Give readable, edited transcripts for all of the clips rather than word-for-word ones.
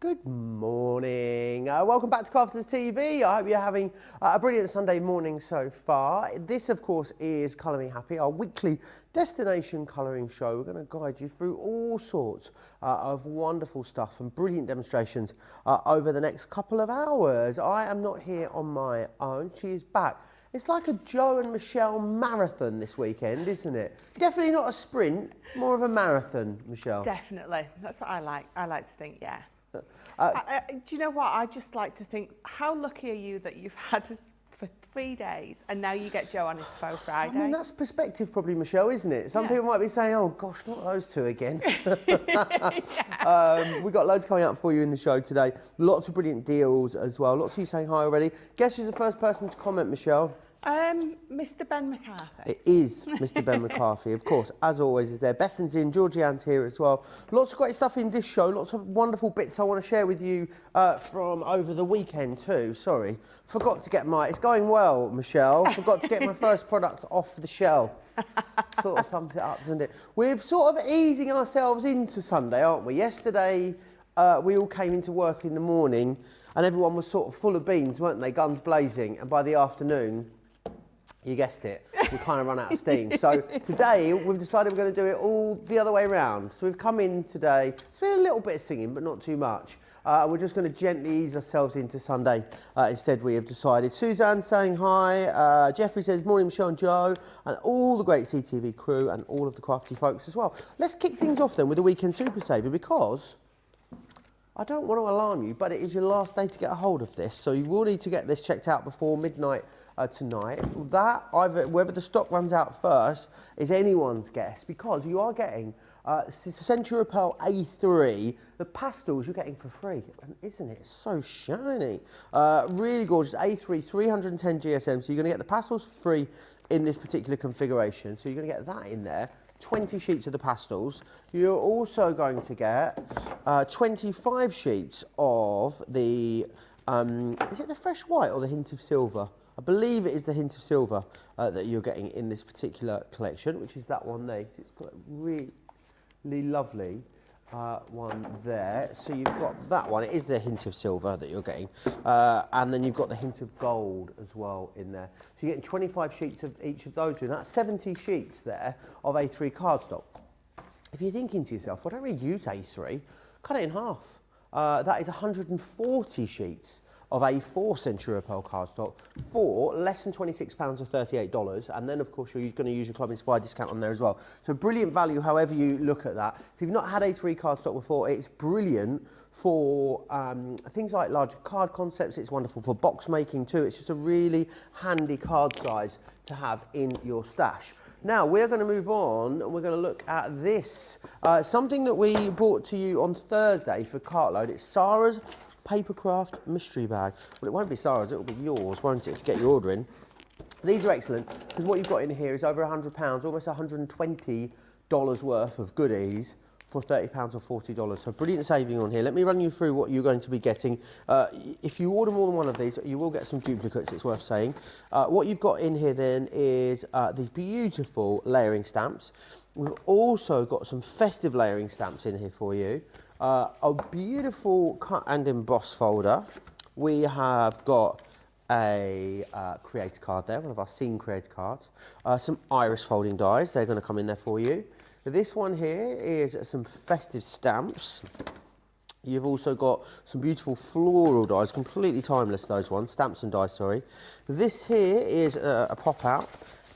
Good morning. Welcome back to Crafters TV. I hope you're having a brilliant Sunday morning so far. This, of course, is Colour Me Happy, our weekly destination colouring show. We're going to guide you through all sorts of wonderful stuff and brilliant demonstrations over the next couple of hours. I am not here on my own. She is back. It's like a Joe and Michelle marathon this weekend, isn't it? Definitely not a sprint, more of a marathon, Michelle. Definitely. That's what I like. I like to think, yeah. Do you know what? I just like to think, how lucky are you that you've had us for 3 days and now you get Joe on his faux Friday? I mean, that's perspective probably, Michelle, isn't it? Some people might be saying, oh gosh, not those two again. We've got loads coming up for you in the show today. Lots of brilliant deals as well. Lots of you saying hi already. Guess who's the first person to comment, Michelle? Mr. Ben McCarthy. It is Mr. Ben McCarthy, of course, as always, is there. Bethan's in, Georgianne's here as well. Lots of great stuff in this show, lots of wonderful bits I want to share with you from over the weekend too. Sorry, forgot to get it's going well, Michelle. Forgot to get my first product off the shelf. Sort of sums it up, doesn't it? We're sort of easing ourselves into Sunday, aren't we? Yesterday, we all came into work in the morning and everyone was sort of full of beans, weren't they? Guns blazing. And by the afternoon, you guessed it, we kind of run out of steam. So today we've decided we're going to do it all the other way around. So we've come in today, it's been a little bit of singing, but not too much. We're just going to gently ease ourselves into Sunday. Instead, we have decided. Suzanne saying hi. Jeffrey says, morning, Michelle and Joe, and all the great CTV crew and all of the crafty folks as well. Let's kick things off then with the Weekend Super Saver, because I don't want to alarm you, but it is your last day to get a hold of this, so you will need to get this checked out before midnight tonight. Whether the stock runs out first is anyone's guess, because you are getting Century Pearl A3, the pastels you're getting for free, and isn't it so shiny? Really gorgeous A3, 310 GSM, so you're going to get the pastels for free in this particular configuration, so you're going to get that in there. 20 sheets of the pastels. You're also going to get 25 sheets of the, is it the fresh white or the hint of silver? I believe it is the hint of silver that you're getting in this particular collection, which is that one there. It's got a really lovely one there. So you've got that one. It is the hint of silver that you're getting. And then you've got the hint of gold as well in there. So you're getting 25 sheets of each of those two. And that's 70 sheets there of A3 cardstock. If you're thinking to yourself, well, I don't really use A3, cut it in half. That is 140 sheets of A4 Century Pearl cardstock for less than £26 or $38, and then of course you're going to use your Club Inspired discount on there as well. So brilliant value however you look at that. If you've not had A3 cardstock before, it's brilliant for things like larger card concepts. It's wonderful for box making too. It's just a really handy card size to have in your stash. Now we're going to move on and we're going to look at this. Something that we brought to you on Thursday for Cartload. It's Sarah's Papercraft mystery bag. Well, it won't be Sarah's, it'll be yours, won't it, if you get your order in. These are excellent, because what you've got in here is over £100, almost $120 worth of goodies for £30 or $40. So brilliant saving on here. Let me run you through what you're going to be getting. If you order more than one of these, you will get some duplicates, it's worth saying. What you've got in here then is these beautiful layering stamps. We've also got some festive layering stamps in here for you. A beautiful cut and emboss folder. We have got a creator card there, one of our scene creator cards. Some iris folding dies, they're going to come in there for you. This one here is some festive stamps. You've also got some beautiful floral dies, completely timeless those ones, stamps and dies, sorry. This here is a pop out.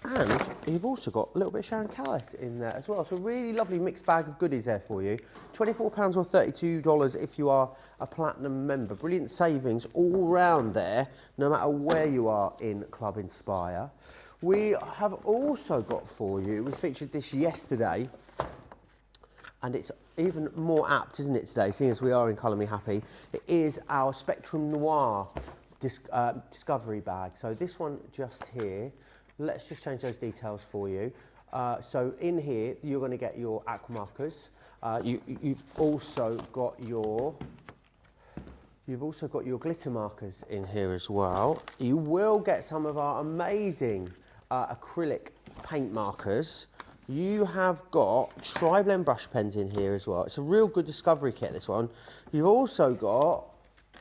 And you've also got a little bit of Sharon Callis in there as well. So a really lovely mixed bag of goodies there for you. £24 or $32 if you are a Platinum member. Brilliant savings all round there, no matter where you are in Club Inspire. We have also got for you, we featured this yesterday, and it's even more apt, isn't it, today, seeing as we are in Colour Me Happy. It is our Spectrum Noir discovery bag. So this one just here. Let's just change those details for you. So in here, you're going to get your aqua markers. You've also got your glitter markers in here as well. You will get some of our amazing acrylic paint markers. you have got tri-blend brush pens in here as well. It's a real good discovery kit, this one. You've also got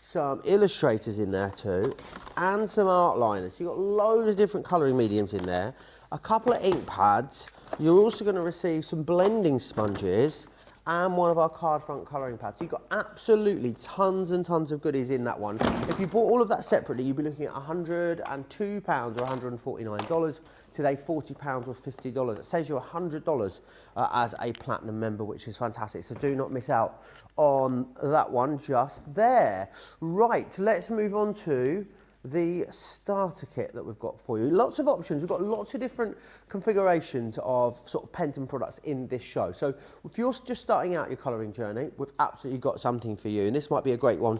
some illustrators in there too, and some art liners. You've got loads of different colouring mediums in there, a couple of ink pads. You're also going to receive some blending sponges and one of our card front colouring pads. So you've got absolutely tons and tons of goodies in that one. If you bought all of that separately, you'd be looking at £102 or $149. Today, £40 or $50. It saves you $100 as a platinum member, which is fantastic. So do not miss out on that one just there. Right, let's move on to the starter kit that we've got for you. Lots of options. We've got lots of different configurations of sort of pens and products in this show. So if you're just starting out your colouring journey, we've absolutely got something for you. And this might be a great one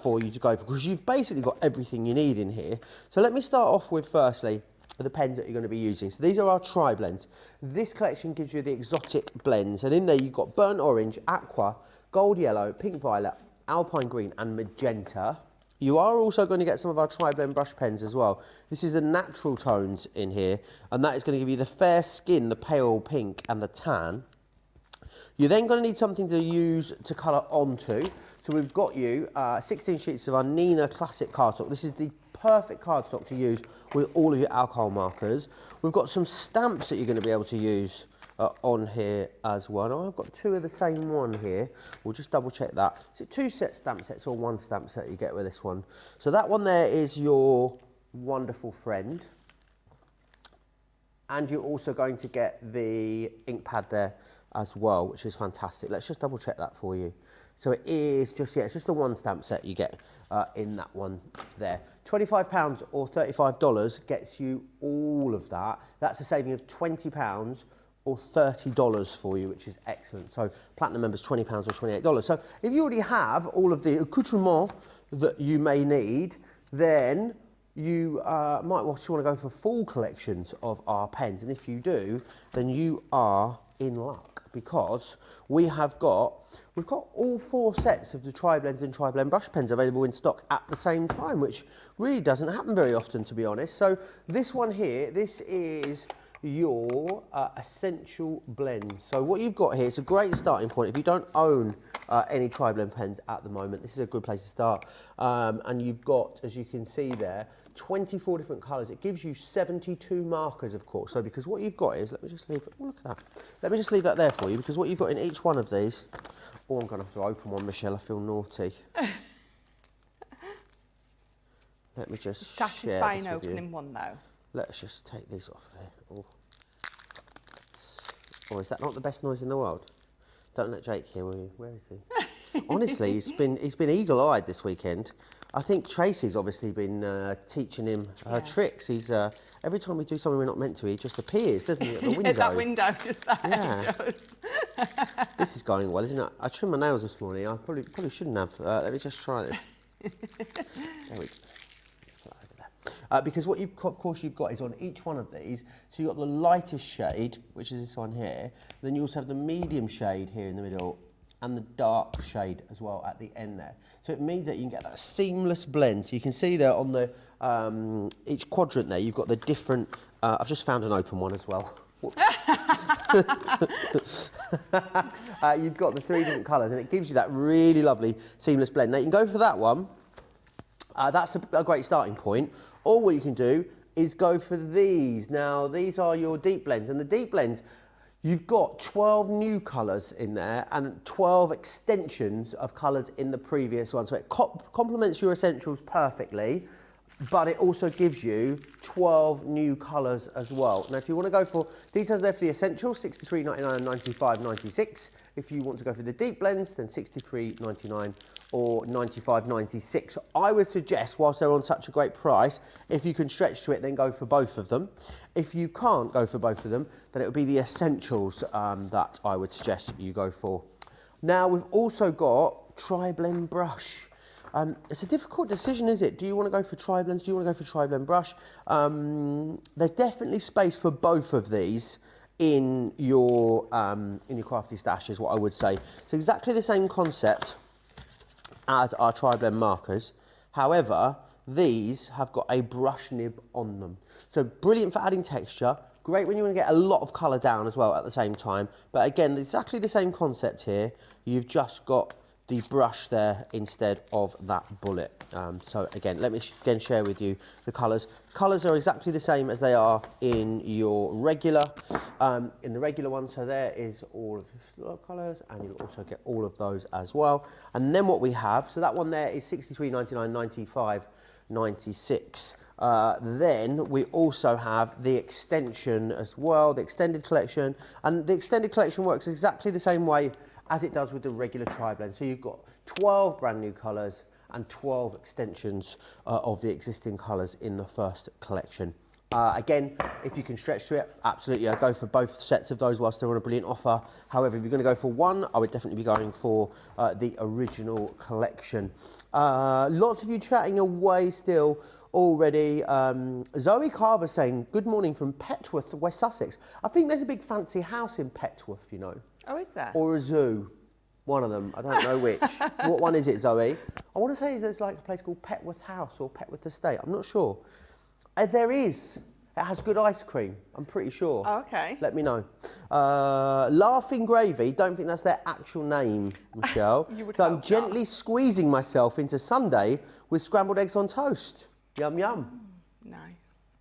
for you to go for, because you've basically got everything you need in here. So let me start off with, firstly, the pens that you're going to be using. So these are our tri-blends. This collection gives you the exotic blends. And in there you've got burnt orange, aqua, gold yellow, pink violet, alpine green and magenta. You are also going to get some of our tri-blend brush pens as well. This is the natural tones in here, and that is going to give you the fair skin, the pale pink and the tan. You're then going to need something to use to colour onto. So we've got you 16 sheets of our Nina Classic cardstock. This is the perfect cardstock to use with all of your alcohol markers. We've got some stamps that you're going to be able to use on here as well. Now, I've got two of the same one here. We'll just double check that. Is it two stamp sets or one stamp set you get with this one? So that one there is your wonderful friend. And you're also going to get the ink pad there as well, which is fantastic. Let's just double check that for you. So it is just, yeah, it's just the one stamp set you get in that one there. £25 or $35 gets you all of that. That's a saving of £20 or $30 for you, which is excellent. So platinum members, £20 or $28. So if you already have all of the accoutrements that you may need, then you might want to go for full collections of our pens. And if you do, then you are in luck, because we've got all 4 sets of the tri-blends and tri-blend brush pens available in stock at the same time, which really doesn't happen very often, to be honest. So this one here, this is your essential blend. So what you've got here is a great starting point. If you don't own any tri-blend pens at the moment, this is a good place to start. And you've got, as you can see there, 24 different colours. It gives you 72 markers, of course. So because what you've got is, let me just leave, oh, look at that. Let me just leave that there for you, because what you've got in each one of these, oh, I'm going to have to open one, Michelle, I feel naughty. Let me just satisfying opening one, though. Let's just take these off here. Oh. Oh, is that not the best noise in the world? Don't let Jake hear, will you? Where is he? Honestly, he's been eagle-eyed this weekend. I think Tracy's obviously been teaching him her tricks. He's every time we do something we're not meant to, he just appears, doesn't he, at the window? That window just there. Yeah. This is going well, isn't it? I trimmed my nails this morning. I probably shouldn't have. Let me just try this. There we go. Because what you've got is on each one of these, so you've got the lightest shade, which is this one here, then you also have the medium shade here in the middle, and the dark shade as well at the end there. So it means that you can get that seamless blend. So you can see there on the each quadrant there, you've got the different, I've just found an open one as well. You've got the 3 different colours, and it gives you that really lovely seamless blend. Now you can go for that one. That's a great starting point. Or what you can do is go for these. Now, these are your deep blends. And the deep blends, you've got 12 new colours in there and 12 extensions of colours in the previous one. So it complements your essentials perfectly, but it also gives you 12 new colours as well. Now, if you want to go for details there for the essentials, $63.99 and $95.96. If you want to go for the deep blends, then $63.99 or $95.96. I would suggest, whilst they're on such a great price, if you can stretch to it, then go for both of them. If you can't go for both of them, then it would be the essentials that I would suggest you go for. Now, we've also got tri-blend brush. It's a difficult decision, is it? Do you want to go for tri-blends? Do you want to go for tri-blend brush? There's definitely space for both of these in your crafty stash, is what I would say. It's exactly the same concept as our tri-blend markers. However, these have got a brush nib on them. So brilliant for adding texture, Great when you want to get a lot of colour down as well at the same time. But again, exactly the same concept here. You've just got the brush there instead of that bullet. So again, let me again share with you the colours. Colours are exactly the same as they are in your regular, in the regular one. So there is all of the colours, and you'll also get all of those as well. And then what we have, so that one there is $63.99, $95, $96. Then we also have the extension as well, the extended collection. And the extended collection works exactly the same way as it does with the regular tri-blend. So you've got 12 brand new colours and 12 extensions of the existing colours in the first collection. Again, if you can stretch to it, absolutely, I'd go for both sets of those whilst they're on a brilliant offer. However, if you're going to go for one, I would definitely be going for the original collection. Lots of you chatting away still already. Zoe Carver saying, good morning from Petworth, West Sussex. I think there's a big fancy house in Petworth, you know. Oh, is there? Or a zoo. One of them. I don't know which. What one is it, Zoe? I want to say there's like a place called Petworth House or Petworth Estate. I'm not sure. There is. It has good ice cream, I'm pretty sure. Oh, okay. Let me know. Laughing Gravy, don't think that's their actual name, Michelle. You would so I'm hope gently not. squeezing myself into Sunday with scrambled eggs on toast. Yum, yum. Nice.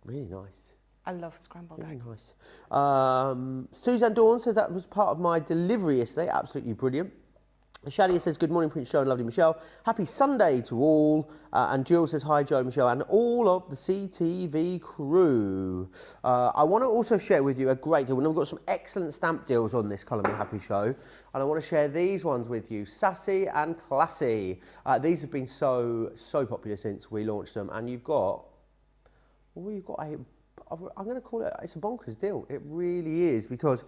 Really nice. I love scrambled eggs. Nice. Suzanne Dawn says that was part of my delivery yesterday. Absolutely brilliant. Shadia says, good morning, Prince Joe and lovely Michelle. Happy Sunday to all. And Jill says, hi, Joe, Michelle, and all of the CTV crew. I want to also share with you a great deal. We've got some excellent stamp deals on this Colour Me Happy show. And I want to share these ones with you, Sassy and Classy. These have been so popular since we launched them. And you've got I'm going to call it, it's a bonkers deal. It really is, because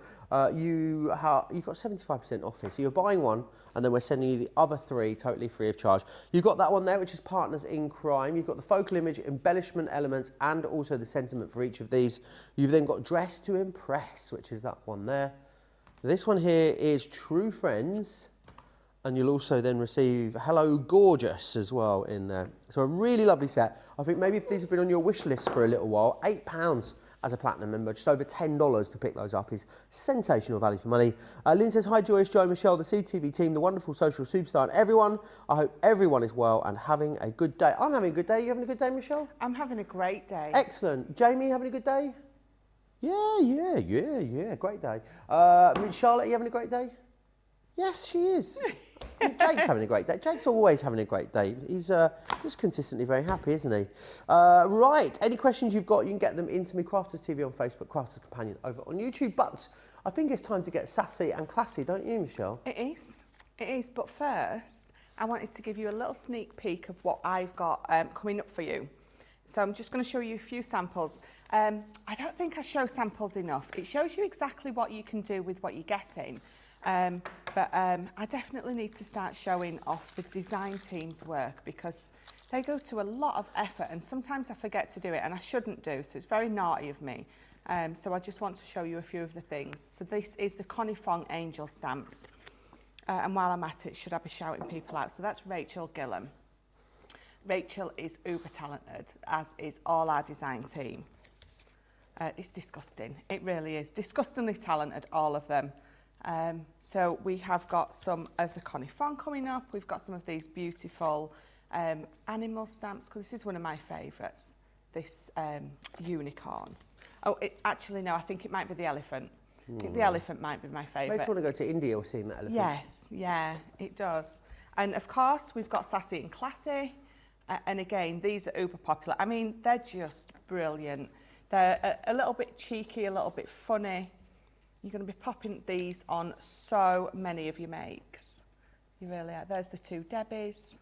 you've got 75% off here. So you're buying one, and then we're sending you the other three totally free of charge. You've got that one there, which is Partners in Crime. You've got the focal image, embellishment elements, and also the sentiment for each of these. You've then got Dress to Impress, which is that one there. This one here is True Friends. And you'll also then receive Hello Gorgeous as well in there. So a really lovely set. I think maybe if these have been on your wish list for a little while, £8 as a platinum member, just over $10 to pick those up is sensational value for money. Lynn says, hi Joyce, Joe, Michelle, the CTV team, the wonderful social superstar, and everyone. I hope everyone is well and having a good day. I'm having a good day. You having a good day, Michelle? I'm having a great day. Excellent. Jamie, having a good day? Yeah. Great day. Charlotte, you having a great day? Yes, she is. And Jake's having a great day. Jake's always having a great day. He's just consistently very happy, isn't he? Right, any questions you've got, you can get them into me, Crafters TV on Facebook, Crafters Companion over on YouTube. But I think it's time to get sassy and classy, don't you, Michelle? It is. But first, I wanted to give you a little sneak peek of what I've got coming up for you. So I'm just going to show you a few samples. I don't think I show samples enough. It shows you exactly what you can do with what you're getting. But I definitely need to start showing off the design team's work, because they go to a lot of effort, and sometimes I forget to do it, and I shouldn't do, so it's very naughty of me. So I just want to show you a few of the things. So this is the Connie Fong Angel stamps. And while I'm at it, should I be shouting people out? So that's Rachel Gillam. Rachel is uber talented, as is all our design team. It's disgusting. It really is. Disgustingly talented, all of them. So we have got some of the Connie Fong coming up. We've got some of these beautiful animal stamps, because this is one of my favourites, this unicorn. Oh, actually, no, I think it might be the elephant. I think the elephant might be my favourite. Makes me want to go to India or seeing that elephant. Yes, yeah, it does. And of course, we've got Sassy and Classy. And again, these are uber popular. I mean, they're just brilliant. They're a little bit cheeky, a little bit funny. You're going to be popping these on so many of your makes. You really are. There's the two Debbies.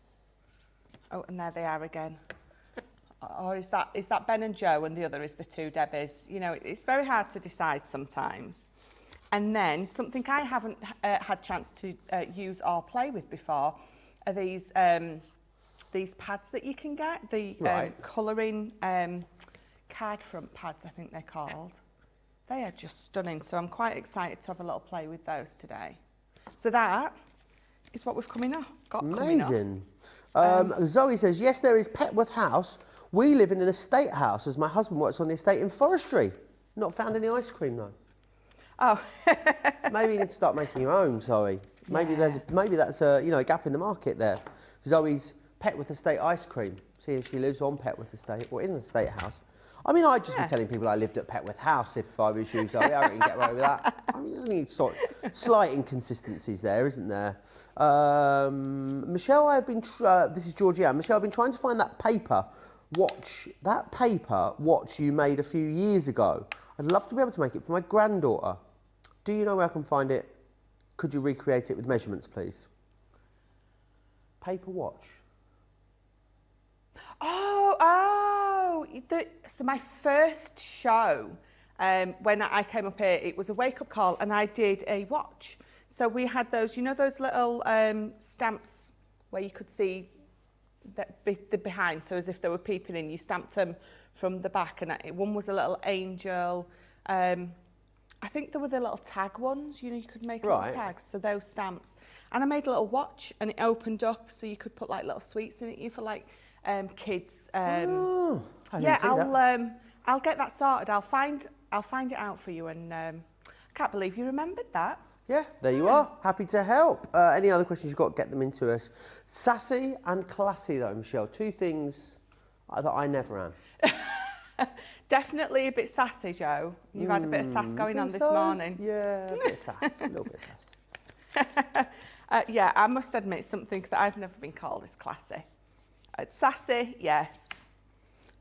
Oh, and there they are again. Or is that Ben and Joe, and the other is the two Debbies? You know, it's very hard to decide sometimes. And then something I haven't had chance to use or play with before are these pads that you can get, the colouring card front pads, I think they're called. They are just stunning, so I'm quite excited to have a little play with those today. So that is what we've coming up. Amazing. Zoe says, yes, there is Petworth House. We live in an estate house, as my husband works on the estate in forestry. Not found any ice cream though. Oh. Maybe you need to start making your own, Zoe. Maybe that's a a gap in the market there. Zoe's Petworth Estate ice cream. See, she lives on Petworth Estate or in the estate house. I mean, I'd just be telling people I lived at Petworth House if I was you, Zoe. I reckon you get away with that. I mean, there's need slight inconsistencies there, isn't there? Michelle, this is Georgianne. Michelle, I've been trying to find that paper watch you made a few years ago. I'd love to be able to make it for my granddaughter. Do you know where I can find it? Could you recreate it with measurements, please? Paper watch. So my first show, when I came up here, it was a wake-up call, and I did a watch. So we had those, those little stamps where you could see the behind, so as if they were peeping in. You stamped them from the back, and one was a little angel. I think there were the little tag ones, you could make little tags, so those stamps. And I made a little watch, and it opened up, so you could put like little sweets in it, for like kids. I I'll get that sorted. I'll find it out for you, and I can't believe you remembered that. Yeah, there you are. Happy to help. Any other questions you've got, get them into us. Sassy and classy though, Michelle. Two things that I never am. Definitely a bit sassy, Joe. You've had a bit of sass going on this morning. Yeah, a bit of sass, a little bit of sass. Yeah, I must admit something that I've never been called is classy. It's sassy, yes,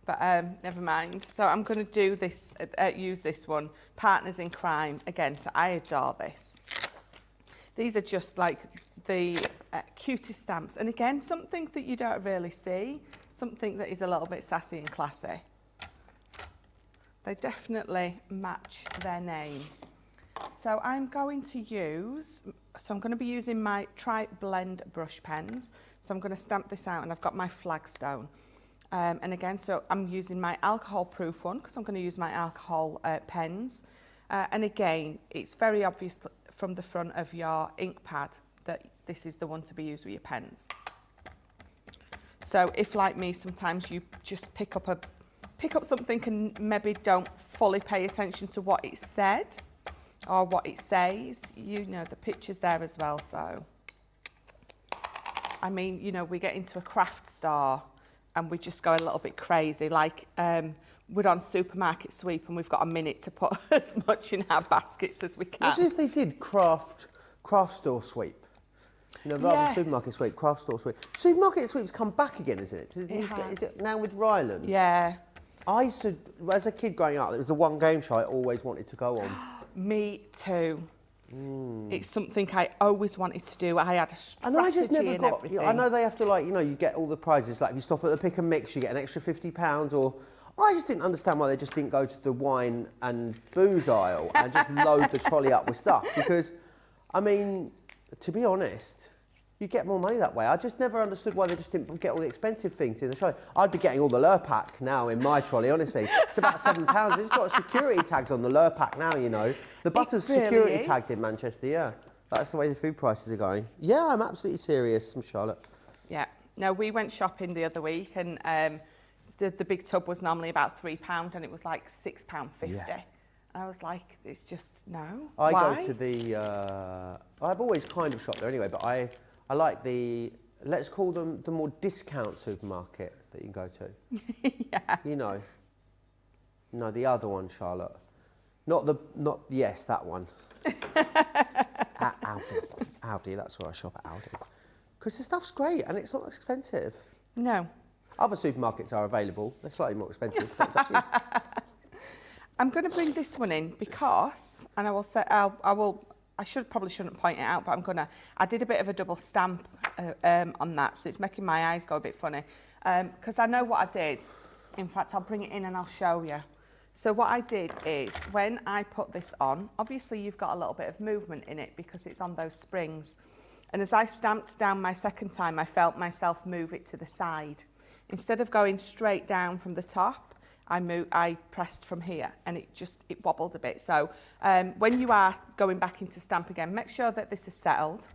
but never mind. So I'm going to do this, use this one, Partners in Crime. Again, so I adore this. These are just like the cutest stamps. And again, something that you don't really see, something that is a little bit sassy and classy. They definitely match their name. So I'm going to be using my Tri-Blend brush pens. So I'm going to stamp this out, and I've got my flagstone. And again, so I'm using my alcohol-proof one because I'm going to use my alcohol pens. And again, it's very obvious from the front of your ink pad that this is the one to be used with your pens. So if, like me, sometimes you just pick up something and maybe don't fully pay attention to what it said or what it says, the picture's there as well. So, I mean, we get into a craft store and we just go a little bit crazy. Like, we're on Supermarket Sweep and we've got a minute to put as much in our baskets as we can. Imagine if they did craft store sweep. Rather than supermarket sweep, craft store sweep. Supermarket sweep's come back again, isn't it? Is it now with Ryland? Yeah. I used to, as a kid growing up, it was the one game show I always wanted to go on. Me too. It's something I always wanted to do. I had a strategy and I just never got. Everything. I know they have to you get all the prizes. Like if you stop at the pick and mix, you get an extra £50. Or I just didn't understand why they just didn't go to the wine and booze aisle and just load the trolley up with stuff. Because, I mean, to be honest, you get more money that way. I just never understood why they just didn't get all the expensive things in the trolley. I'd be getting all the Lurpak now in my trolley, honestly. It's about £7. It's got security tags on the Lurpak now, The butter's really security is. tagged in Manchester, yeah. That's the way the food prices are going. Yeah, I'm absolutely serious, Charlotte. Yeah. No, we went shopping the other week and the big tub was normally about £3 and it was like £6.50. Yeah. I was like, it's just, no. I Why? go to the... I've always kind of shopped there anyway, but I like the, let's call them the more discount supermarket that you can go to. Yeah. No, the other one, Charlotte. Yes, that one. At Aldi, that's where I shop at Aldi. Because the stuff's great and it's not expensive. No. Other supermarkets are available. They're slightly more expensive, but it's up to you. I'm going to bring this one in because, and I will say, I probably shouldn't point it out, but I did a bit of a double stamp on that, so it's making my eyes go a bit funny. Because I know what I did. In fact, I'll bring it in and I'll show you. So what I did is, when I put this on, obviously you've got a little bit of movement in it because it's on those springs. And as I stamped down my second time, I felt myself move it to the side. Instead of going straight down from the top, I pressed from here and it wobbled a bit. So when you are going back into stamp again, make sure that this is settled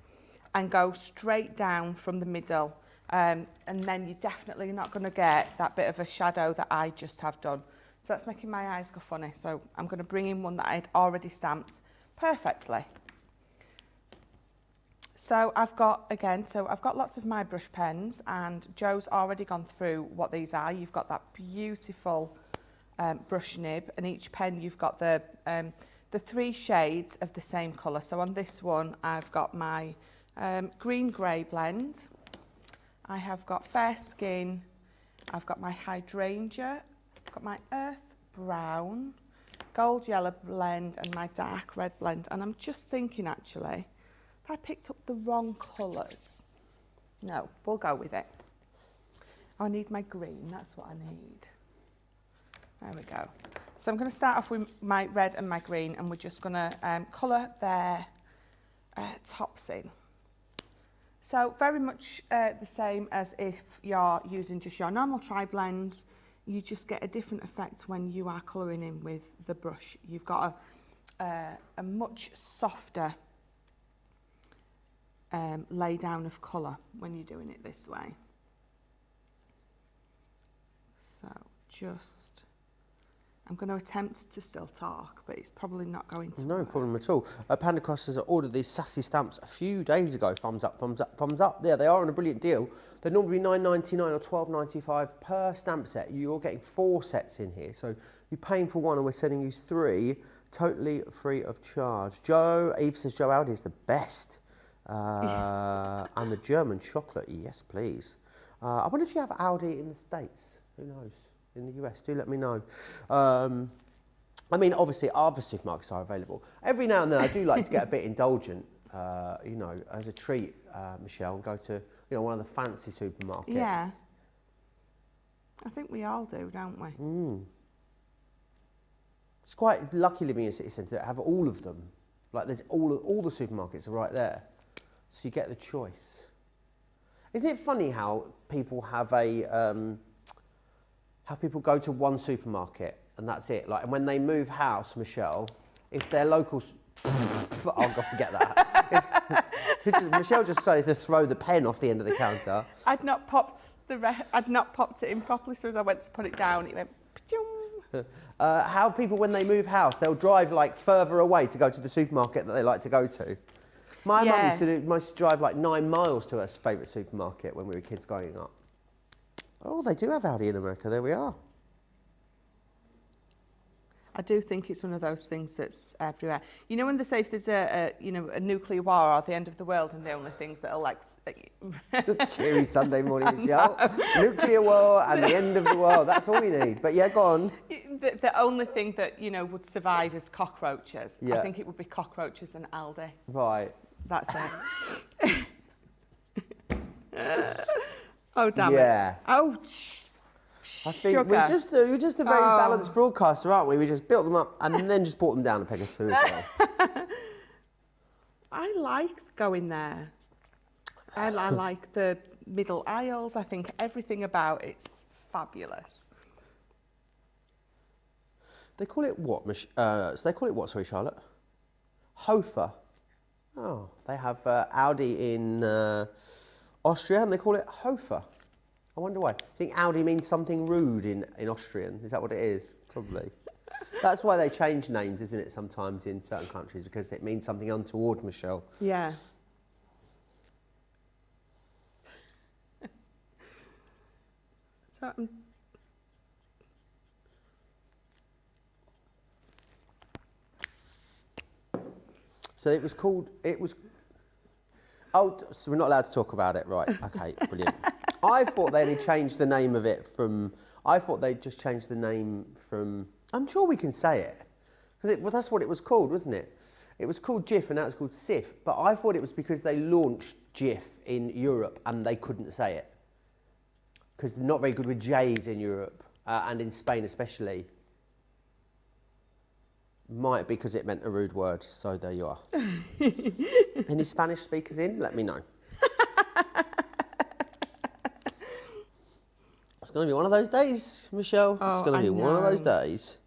and go straight down from the middle. And then you're definitely not going to get that bit of a shadow that I just have done. So that's making my eyes go funny. So I'm going to bring in one that I'd already stamped perfectly. So I've got lots of my brush pens, and Joe's already gone through what these are. You've got that beautiful brush nib, and each pen you've got the 3 shades of the same colour. So on this one, I've got my green-grey blend. I have got Fair Skin. I've got my Hydrangea. I've got my Earth Brown, Gold Yellow blend, and my Dark Red blend. And I'm just thinking, actually, if I picked up the wrong colours. No, we'll go with it. Oh, I need my green. That's what I need. There we go. So I'm going to start off with my red and my green, and we're just going to colour their tops in. So very much the same as if you're using just your normal tri-blends. You just get a different effect when you are colouring in with the brush. You've got a much softer lay down of colour when you're doing it this way. So just, I'm going to attempt to still talk, but it's probably not going to work. problem at all. Panda Cross has ordered these Sassy stamps a few days ago. Thumbs up, thumbs up, thumbs up. Yeah, they are on a brilliant deal. They're normally £9.99 or £12.95 per stamp set. You're getting 4 sets in here. So you're paying for 1 and we're sending you 3 totally free of charge. Eve says Joe Aldi is the best. And the German chocolate, yes please. I wonder if you have Aldi in the States. Who knows? In the US, do let me know. I mean, obviously, other supermarkets are available. Every now and then, I do like to get a bit indulgent, you know, as a treat, Michelle, and go to, you know, one of the fancy supermarkets. Yeah. I think we all do, don't we? It's quite lucky living in a city centre to have all of them. Like, there's all the supermarkets are right there, so you get the choice. Isn't it funny how people have how people go to one supermarket and that's it? Like, and when they move house, Michelle, if their local, I'll go forget that. Michelle just decided to throw the pen off the end of the counter. I'd not popped it in properly, so as I went to put it down, it went. How people, when they move house, they'll drive like further away to go to the supermarket that they like to go to. My mum used to drive like 9 miles to her favourite supermarket when we were kids growing up. Oh, they do have Aldi in America. There we are. I do think it's one of those things that's everywhere. You know when they say if there's a nuclear war or the end of the world, and the only things that are like... Cheery Sunday morning, Michelle. Nuclear war and the end of the world. That's all we need. But yeah, go on. The only thing that, you know, would survive is cockroaches. Yeah. I think it would be cockroaches and Aldi. Right. That's it. Oh, damn it. Oh, I think we're just a very balanced broadcaster, aren't we? We just built them up and then just brought them down a peg or two as well. I like going there. I like the middle aisles. I think everything about it's fabulous. They call it what? So they call it what, sorry, Charlotte? Hofer. Oh, they have Aldi in Austria and they call it Hofer. I wonder why. I think Aldi means something rude in Austrian. Is that what it is? Probably. That's why they change names, isn't it, sometimes in certain countries, because it means something untoward, Michelle. Yeah. So it was called, oh, so we're not allowed to talk about it, right? Okay, brilliant. I thought they only changed the name of it from, I thought they'd just changed the name from, I'm sure we can say it. Because well, that's what it was called, wasn't it? It was called Jif and now it's called Sif. But I thought it was because they launched Jif in Europe and they couldn't say it. Because they're not very good with J's in Europe and in Spain especially. Might be because it meant a rude word, so there you are. Any Spanish speakers in? Let me know. It's going to be one of those days, Michelle. Oh, it's going to be one of those days.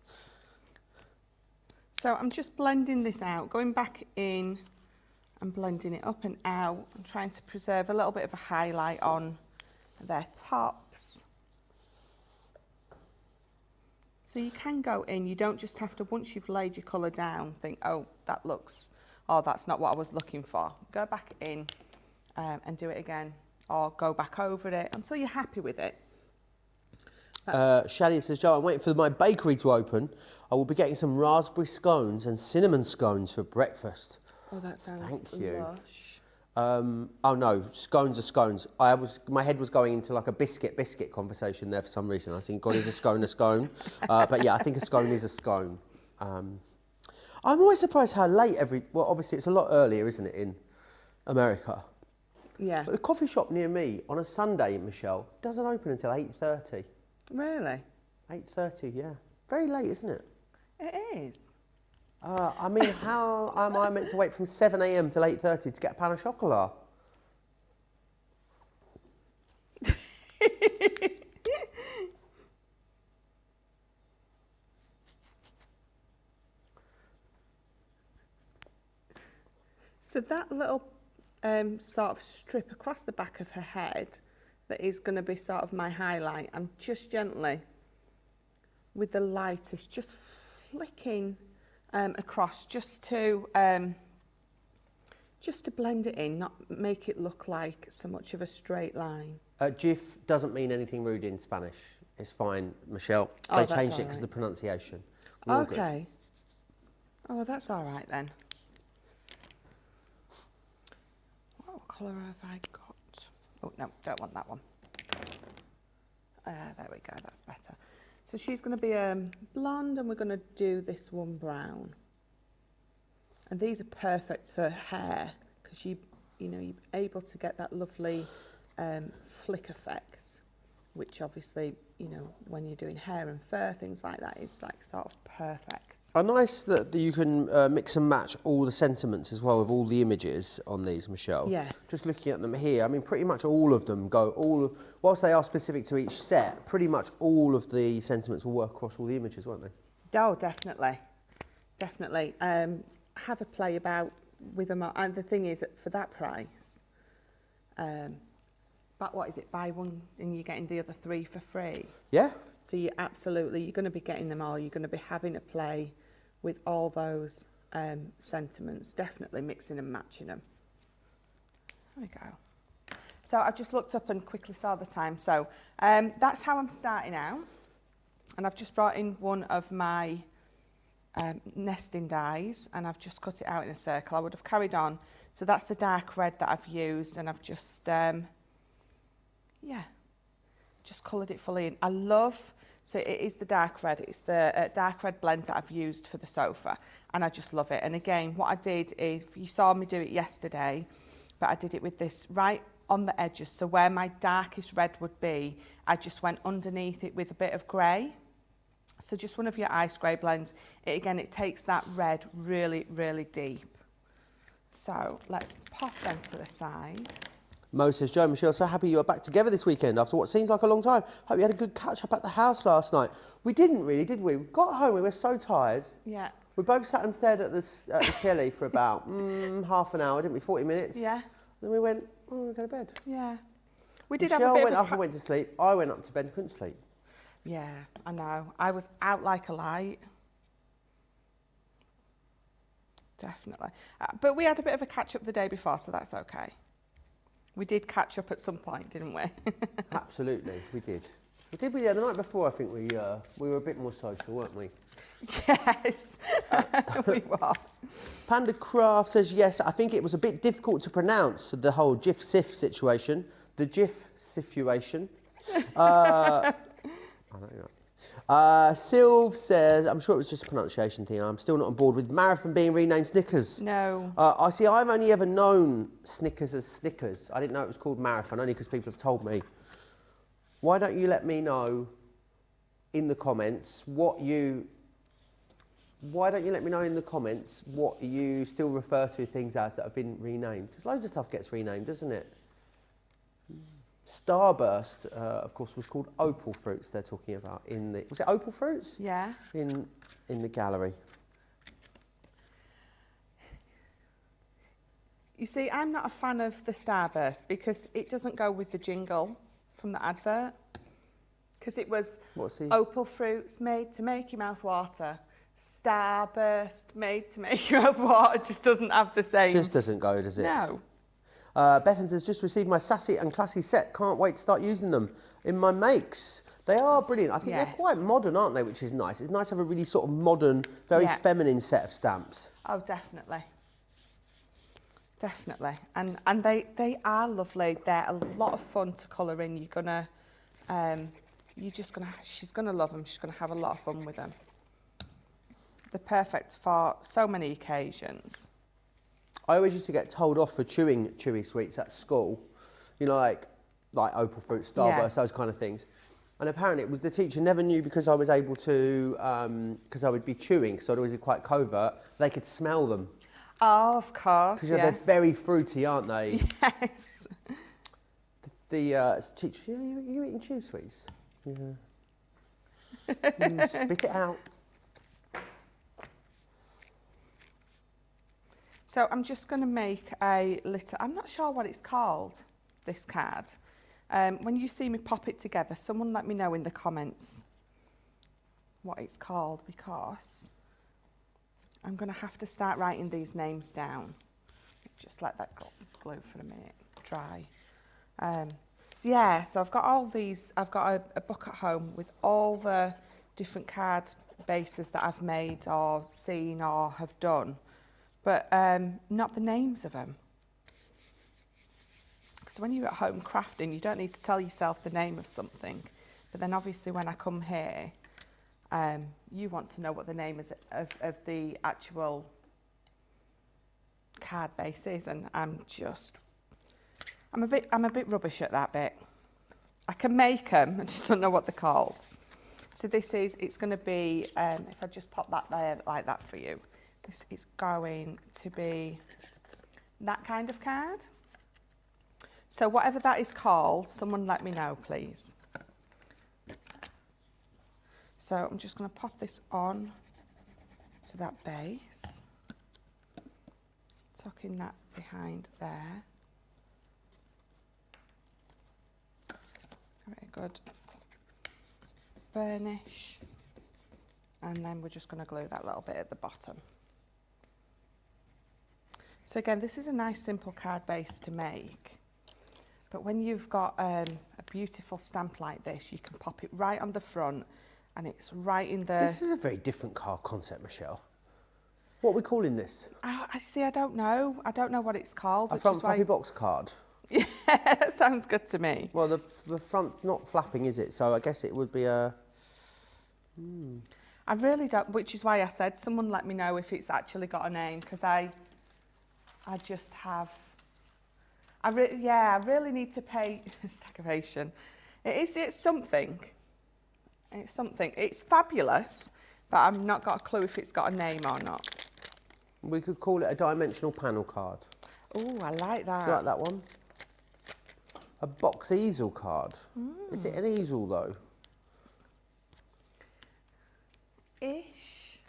So I'm just blending this out, going back in and blending it up and out. I'm trying to preserve a little bit of a highlight on their tops. So you can go in, you don't just have to, once you've laid your colour down, think, oh, that looks, oh, that's not what I was looking for. Go back in and do it again, or go back over it until you're happy with it. Shadi says, Joe, I'm waiting for my bakery to open. I will be getting some raspberry scones and cinnamon scones for breakfast. Oh, that sounds Thank you. lush. Oh no, scones are scones. My head was going into like a biscuit conversation there for some reason. I think, God, is a scone? But yeah, I think a scone is a scone. I'm always surprised how late well, obviously it's a lot earlier, isn't it, in America? Yeah. But the coffee shop near me on a Sunday, Michelle, doesn't open until 8:30. Really? 8:30, yeah. Very late, isn't it? It is. I mean, how am I meant to wait from 7 a.m. till 8:30 to get a pan of chocolat? So that little sort of strip across the back of her head that is going to be sort of my highlight, I'm just gently, with the lightest, just flicking across just to blend it in, not make it look like so much of a straight line. GIF doesn't mean anything rude in Spanish. It's fine, Michelle. Oh, they that's changed it all because right. of the pronunciation. We're all good. Okay. Oh, well, that's all right then. What colour have I got? Oh, no, don't want that one. There we go, that's better. So she's going to be blonde, and we're going to do this one brown. And these are perfect for hair because you're able to get that lovely flick effect, which obviously, when you're doing hair and fur, things like that, is like sort of perfect. Nice that you can mix and match all the sentiments as well with all the images on these, Michelle. Yes. Just looking at them here, I mean, pretty much all of them whilst they are specific to each set, pretty much all of the sentiments will work across all the images, won't they? Oh, definitely. Definitely. Have a play about with them. And the thing is, that for that price, but what is it, buy one and you're getting the other 3 for free? Yeah. So you're going to be getting them all. You're going to be having a play with all those sentiments, definitely mixing and matching them. There we go. So I've just looked up and quickly saw the time. So that's how I'm starting out. And I've just brought in one of my nesting dies, and I've just cut it out in a circle. I would have carried on. So that's the dark red that I've used, and I've just, just coloured it fully in. I love, so it is the dark red. It's the dark red blend that I've used for the sofa, and I just love it. And again, what I did is, you saw me do it yesterday, but I did it with this right on the edges. So where my darkest red would be, I just went underneath it with a bit of grey. So just one of your ice grey blends. It takes that red really, really deep. So let's pop them to the side. Mo says, Joe, Michelle, so happy you are back together this weekend after what seems like a long time. Hope you had a good catch up at the house last night. We didn't really, did we? We got home, we were so tired. Yeah. We both sat and stared at the telly for about half an hour, didn't we? 40 minutes. Yeah. Then we went, we'll go to bed. Yeah. We did Michelle have a bit went of up and went to sleep. I went up to bed and couldn't sleep. Yeah, I know. I was out like a light. Definitely. But we had a bit of a catch up the day before, so that's okay. We did catch up at some point, didn't we? Absolutely, we did. Yeah, the night before, I think we were a bit more social, weren't we? Yes, we were. Panda Craft says, yes, I think it was a bit difficult to pronounce the whole GIF-SIF situation. The GIF situation. I don't know. Sylv says, I'm sure it was just a pronunciation thing. I'm still not on board with Marathon being renamed Snickers. No. I see, I've only ever known Snickers as Snickers. I didn't know it was called Marathon, only because people have told me. Why don't you let me know in the comments what you still refer to things as that have been renamed? Because loads of stuff gets renamed, doesn't it? Starburst, of course, was called Opal Fruits. They're talking about was it Opal Fruits? Yeah. In the gallery. You see, I'm not a fan of the Starburst because it doesn't go with the jingle from the advert. because it was What's he? opal fruits made to make your mouth water. Starburst made to make your mouth water. Just doesn't have the same. Just doesn't go, does it? No. Bethans has just received my Sassy and Classy set. Can't wait to start using them in my makes. They are brilliant. I think they're quite modern, aren't they? Which is nice. It's nice to have a really sort of modern, very feminine set of stamps. Oh, definitely. Definitely. And they are lovely. They're a lot of fun to colour in. You're gonna, she's gonna love them. She's gonna have a lot of fun with them. They're perfect for so many occasions. I always used to get told off for chewing chewy sweets at school. You know, like opal fruit, Starburst, those kind of things. And apparently it was the teacher never knew because I was able to, because I would be chewing, so I'd always be quite covert, they could smell them. Oh, of course, because they're very fruity, aren't they? Yes. The teacher, you eating chew sweets? Yeah. Spit it out. So I'm just going to make a little, I'm not sure what it's called, this card. When you see me pop it together, someone let me know in the comments what it's called, because I'm going to have to start writing these names down. Just let that glue for a minute, dry. So I've got all these, I've got a book at home with all the different card bases that I've made or seen or have done, but not the names of them. So when you're at home crafting, you don't need to tell yourself the name of something. But then obviously when I come here, you want to know what the name is of the actual card base is, and I'm a bit rubbish at that bit. I can make them, I just don't know what they're called. So it's going to be, if I just pop that there like that for you, this is going to be that kind of card. So whatever that is called, someone let me know, please. So I'm just going to pop this on to that base, tucking that behind there. Very good. Burnish. And then we're just going to glue that little bit at the bottom. So again, this is a nice simple card base to make. But when you've got a beautiful stamp like this, you can pop it right on the front and it's right in the... This is a very different card concept, Michelle. What are we calling this? I don't know. I don't know what it's called. A front flappy box card? Yeah, that sounds good to me. Well, the front not flapping, is it? So I guess it would be a... I really don't, which is why I said someone let me know if it's actually got a name, because I just have... I really need to pay decoration. It's something. It's something. It's fabulous, but I've not got a clue if it's got a name or not. We could call it a dimensional panel card. Oh, I like that. Do you like that one? A box easel card. Is it an easel though? Ish.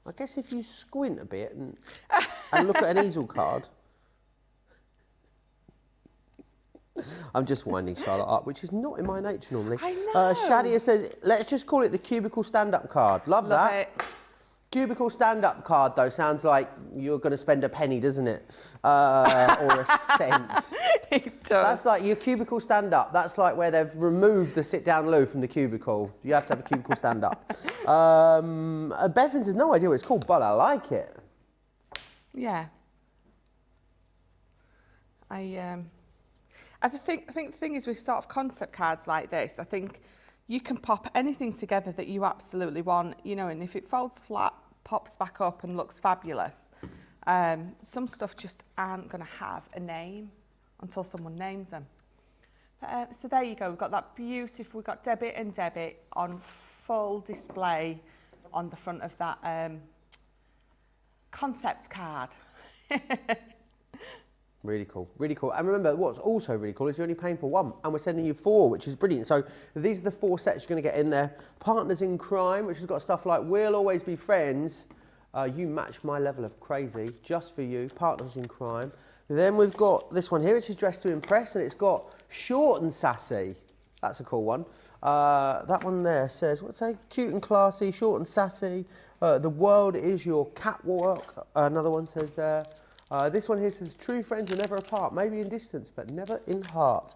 I guess if you squint a bit and look at an easel card. I'm just winding Charlotte up, which is not in my nature normally. I know. Shadia says, let's just call it the cubicle stand-up card. Love that. It. Cubicle stand-up card, though, sounds like you're going to spend a penny, doesn't it? Or a cent. It does. That's like your cubicle stand-up. That's like where they've removed the sit-down loo from the cubicle. You have to have a cubicle stand-up. Bevins has no idea what it's called, but I like it. Yeah. I think the thing is with sort of concept cards like this, I think you can pop anything together that you absolutely want, you know, and if it folds flat, pops back up and looks fabulous. Some stuff just aren't going to have a name until someone names them. So there you go, we've got that beautiful, we've got Debit and Debit on full display on the front of that concept card. Really cool, really cool. And remember, what's also really cool is you're only paying for one, and we're sending you 4, which is brilliant. So these are the 4 sets you're going to get in there. Partners in Crime, which has got stuff like We'll Always Be Friends. You match my level of crazy, just for you. Partners in Crime. Then we've got this one here, which is Dressed to Impress, and it's got Short and Sassy. That's a cool one. That one there says, what's it say? Cute and classy, short and sassy. The world is your catwalk. Another one says there. This one here says, true friends are never apart, maybe in distance, but never in heart.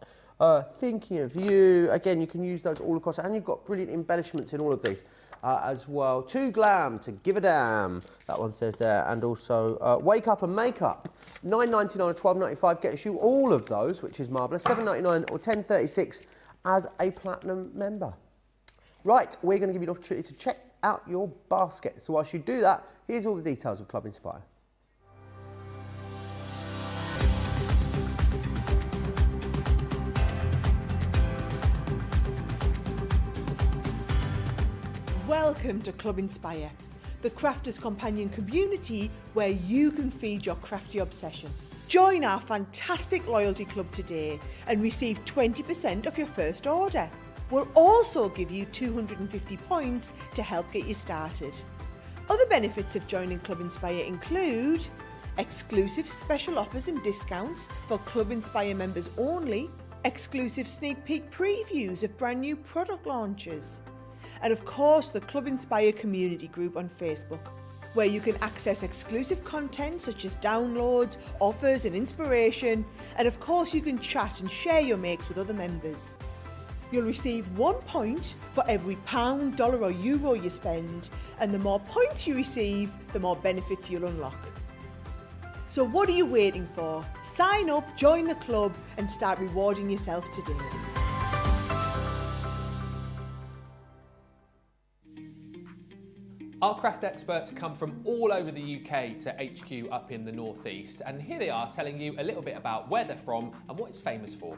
Thinking of you. Again, you can use those all across, and you've got brilliant embellishments in all of these as well. Too glam to give a damn. That one says there. And also, wake up and make up. $9.99 or $12.95 gets you all of those, which is marvellous. $7.99 or $10.36 as a platinum member. Right, we're going to give you an opportunity to check out your basket. So whilst you do that, here's all the details of Club Inspire. Welcome to Club Inspire, the crafters' companion community where you can feed your crafty obsession. Join our fantastic loyalty club today and receive 20% off your first order. We'll also give you 250 points to help get you started. Other benefits of joining Club Inspire include exclusive special offers and discounts for Club Inspire members only, exclusive sneak peek previews of brand new product launches, and of course the Club Inspire community group on Facebook, where you can access exclusive content such as downloads, offers and inspiration, and of course you can chat and share your makes with other members. You'll receive 1 point for every pound, dollar or euro you spend, and the more points you receive, the more benefits you'll unlock. So what are you waiting for? Sign up, join the club and start rewarding yourself today. Our craft experts come from all over the UK to HQ up in the northeast, and here they are telling you a little bit about where they're from and what it's famous for.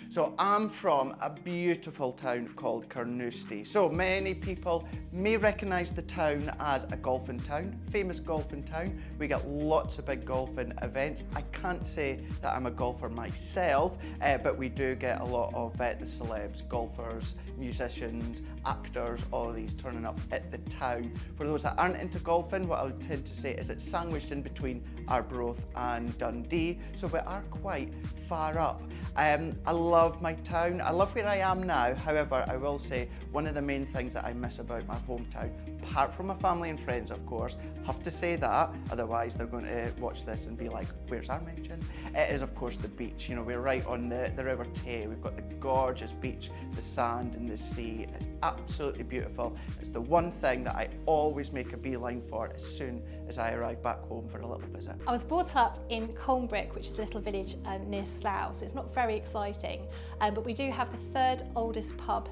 So I'm from a beautiful town called Carnoustie. So many people may recognise the town as a golfing town, famous golfing town. We get lots of big golfing events. I can't say that I'm a golfer myself, but we do get a lot of the celebs, golfers, musicians, actors, all of these turning up at the town. For those that aren't into golfing, what I would tend to say is it's sandwiched in between Arbroath and Dundee, so we are quite far up. I love my town. I love where I am now. However, I will say one of the main things that I miss about my hometown, apart from my family and friends, of course, have to say that, otherwise they're going to watch this and be like, where's our mention? It is, of course, the beach. You know, we're right on the River Tay. We've got the gorgeous beach, the sand and the sea. It's absolutely beautiful. It's the one thing that I always make a beeline for as soon as I arrive back home for a little visit. I was brought up in Colnbrick, which is a little village near Slough, so it's not very exciting, but we do have the third oldest pub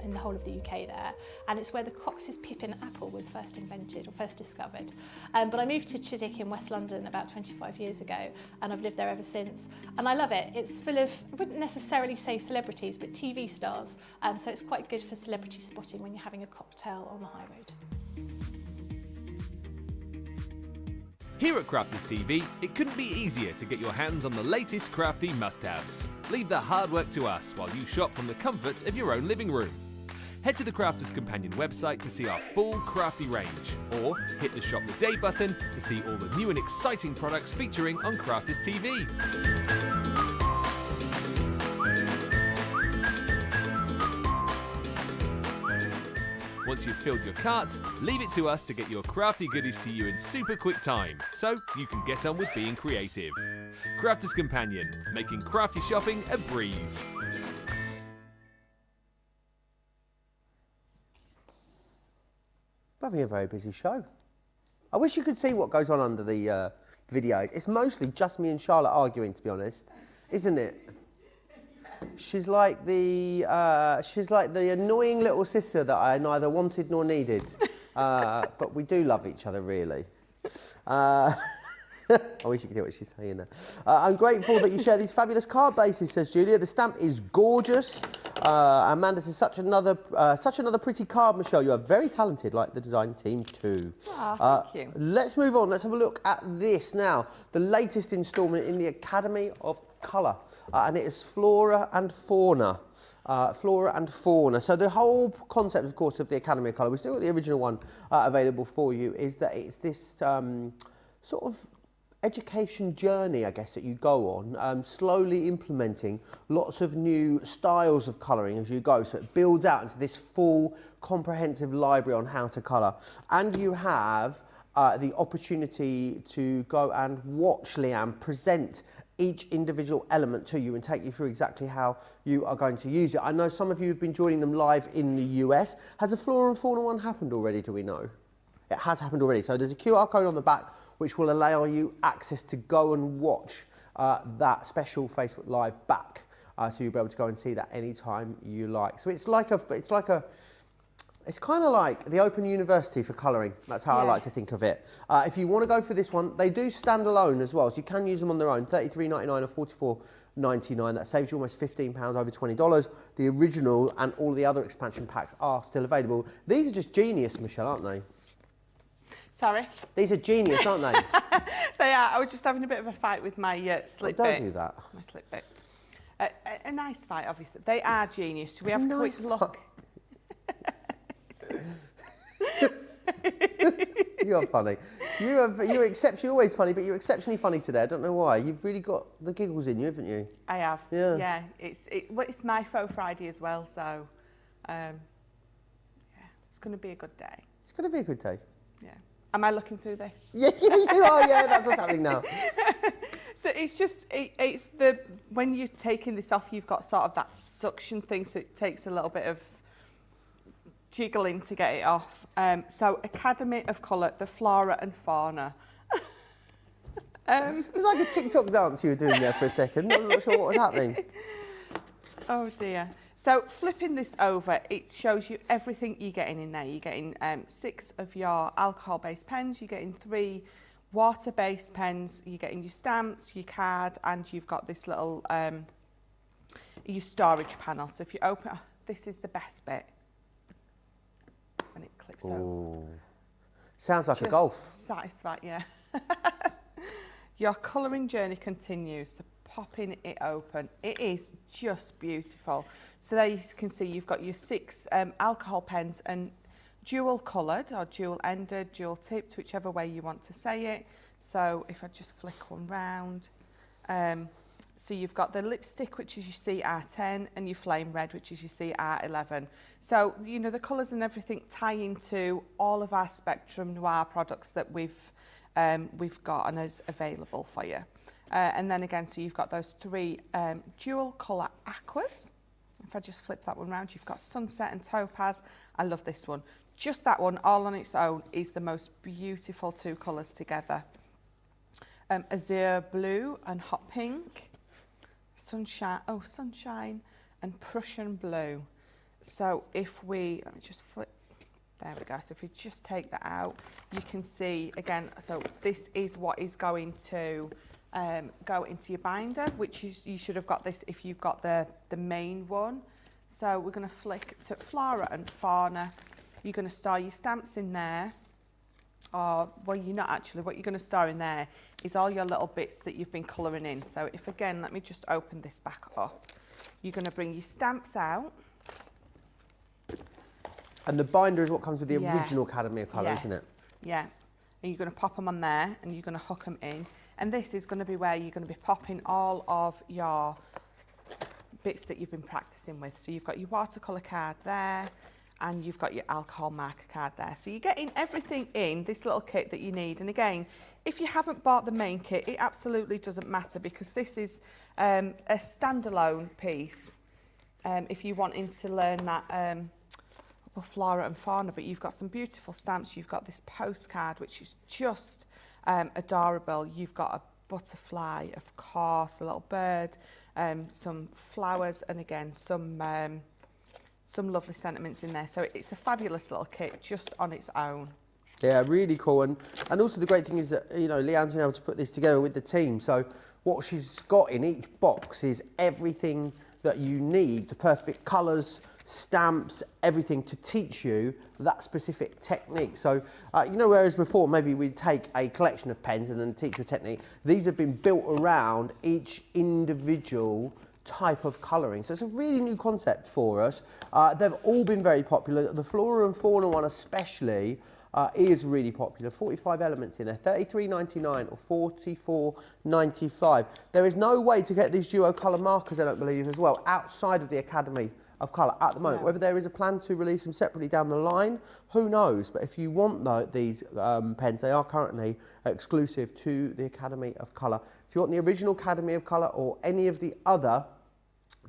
in the whole of the UK there, and it's where the Cox's Pippin apple was first invented or first discovered. But I moved to Chiswick in West London about 25 years ago, and I've lived there ever since, and I love it. It's full of, I wouldn't necessarily say celebrities, but TV stars, so it's quite good for celebrity spotting when you're having a cocktail on the high road. Here at Crafters TV, it couldn't be easier to get your hands on the latest crafty must-haves. Leave the hard work to us while you shop from the comfort of your own living room. Head to the Crafters Companion website to see our full crafty range, or hit the Shop the Day button to see all the new and exciting products featuring on Crafters TV. Once you've filled your cart, leave it to us to get your crafty goodies to you in super quick time, so you can get on with being creative. Crafters Companion, making crafty shopping a breeze. We're having a very busy show. I wish you could see what goes on under the video. It's mostly just me and Charlotte arguing, to be honest, isn't it? She's like the annoying little sister that I neither wanted nor needed, but we do love each other, really. I wish you could hear what she's saying there. I'm grateful that you share these fabulous card bases, says Julia. The stamp is gorgeous. Amanda says, such another pretty card, Michelle. You are very talented, like the design team too. Thank you. Let's move on. Let's have a look at this now. The latest instalment in the Academy of Colour. And it is Flora and Fauna. Flora and Fauna. So the whole concept, of course, of the Academy of Colour, we still got the original one available for you, is that it's this sort of education journey, I guess, that you go on, slowly implementing lots of new styles of colouring as you go. So it builds out into this full comprehensive library on how to colour. And you have the opportunity to go and watch Leanne present each individual element to you and take you through exactly how you are going to use it. I know some of you have been joining them live in the US. Has the flora and fauna one happened already, do we know? It has happened already. So there's a QR code on the back which will allow you access to go and watch that special Facebook Live back. So you'll be able to go and see that anytime you like. So it's kind of like the Open University for colouring. That's how I like to think of it. If you want to go for this one, they do stand alone as well, so you can use them on their own. $33.99 or $44.99. That saves you almost £15 over $20. The original and all the other expansion packs are still available. These are just genius, Michelle, aren't they? Sorry? These are genius, aren't they? They are. I was just having a bit of a fight with my slip bit. Don't do that. My slip bit. A nice fight, obviously. They are genius. Should we have a quick look? You're funny. You're always funny, but you're exceptionally funny today. I don't know why. You've really got the giggles in you, haven't you? I have. Yeah. Yeah. It's my faux Friday as well, so yeah, it's going to be a good day. It's going to be a good day. Yeah. Am I looking through this? Yeah, you are. Yeah, that's what's happening now. So it's just when you're taking this off, you've got sort of that suction thing, so it takes a little bit of jiggling to get it off. So Academy of Colour, the flora and fauna. It was like a TikTok dance you were doing there for a second. I'm not sure what was happening. Oh dear. So flipping this over, it shows you everything you're getting in there. You're getting 6 of your alcohol-based pens, you're getting 3 water-based pens, you're getting your stamps, your card, and you've got this little your storage panel. So if you open, this is the best bit. When it clicks over. Sounds like a golf. Satisfied, yeah. Your colouring journey continues. So popping it open, it is just beautiful. So there you can see you've got your 6 alcohol pens and dual coloured or dual ended, dual tipped, whichever way you want to say it. So if I just flick one round, so you've got the lipstick, which is your CR10, and your flame red, which is your CR11. So, you know, the colours and everything tie into all of our Spectrum Noir products that we've got and is available for you. And then again, so you've got those 3 dual colour aquas. If I just flip that one round, you've got sunset and topaz. I love this one. Just that one, all on its own, is the most beautiful 2 colours together. Azure blue and hot pink. Sunshine and Prussian blue. So if we, let me just flip, there we go. So if we just take that out, you can see again, so this is what is going to go into your binder, which is, you should have got this if you've got the main one. So we're going to flick to flora and fauna. You're going to store your stamps in there. Or, well, you're not actually. What you're going to store in there is all your little bits that you've been colouring in. So if, again, let me just open this back up. You're going to bring your stamps out. And the binder is what comes with the original Academy of Colour, isn't it? Yeah. And you're going to pop them on there and you're going to hook them in. And this is going to be where you're going to be popping all of your bits that you've been practising with. So you've got your watercolour card there, and you've got your alcohol marker card there. So you're getting everything in this little kit that you need. And again, if you haven't bought the main kit, it absolutely doesn't matter, because this is a standalone piece if you're wanting to learn that well, flora and fauna. But you've got some beautiful stamps. You've got this postcard, which is just adorable. You've got a butterfly, of course, a little bird, some flowers, and again, some lovely sentiments in there. So it's a fabulous little kit just on its own. Yeah, really cool. And also the great thing is that, you know, Leanne's been able to put this together with the team. So what she's got in each box is everything that you need, the perfect colours, stamps, everything to teach you that specific technique. So, you know, whereas before maybe we'd take a collection of pens and then teach you a technique, these have been built around each individual type of colouring. So it's a really new concept for us. They've all been very popular. The flora and fauna one especially is really popular. 45 elements in there, $33.99 or $44.95. There is no way to get these duo colour markers, I don't believe, as well, outside of the Academy of Colour at the moment. No. Whether there is a plan to release them separately down the line, who knows? But if you want these pens, they are currently exclusive to the Academy of Colour. If you want the original Academy of Colour or any of the other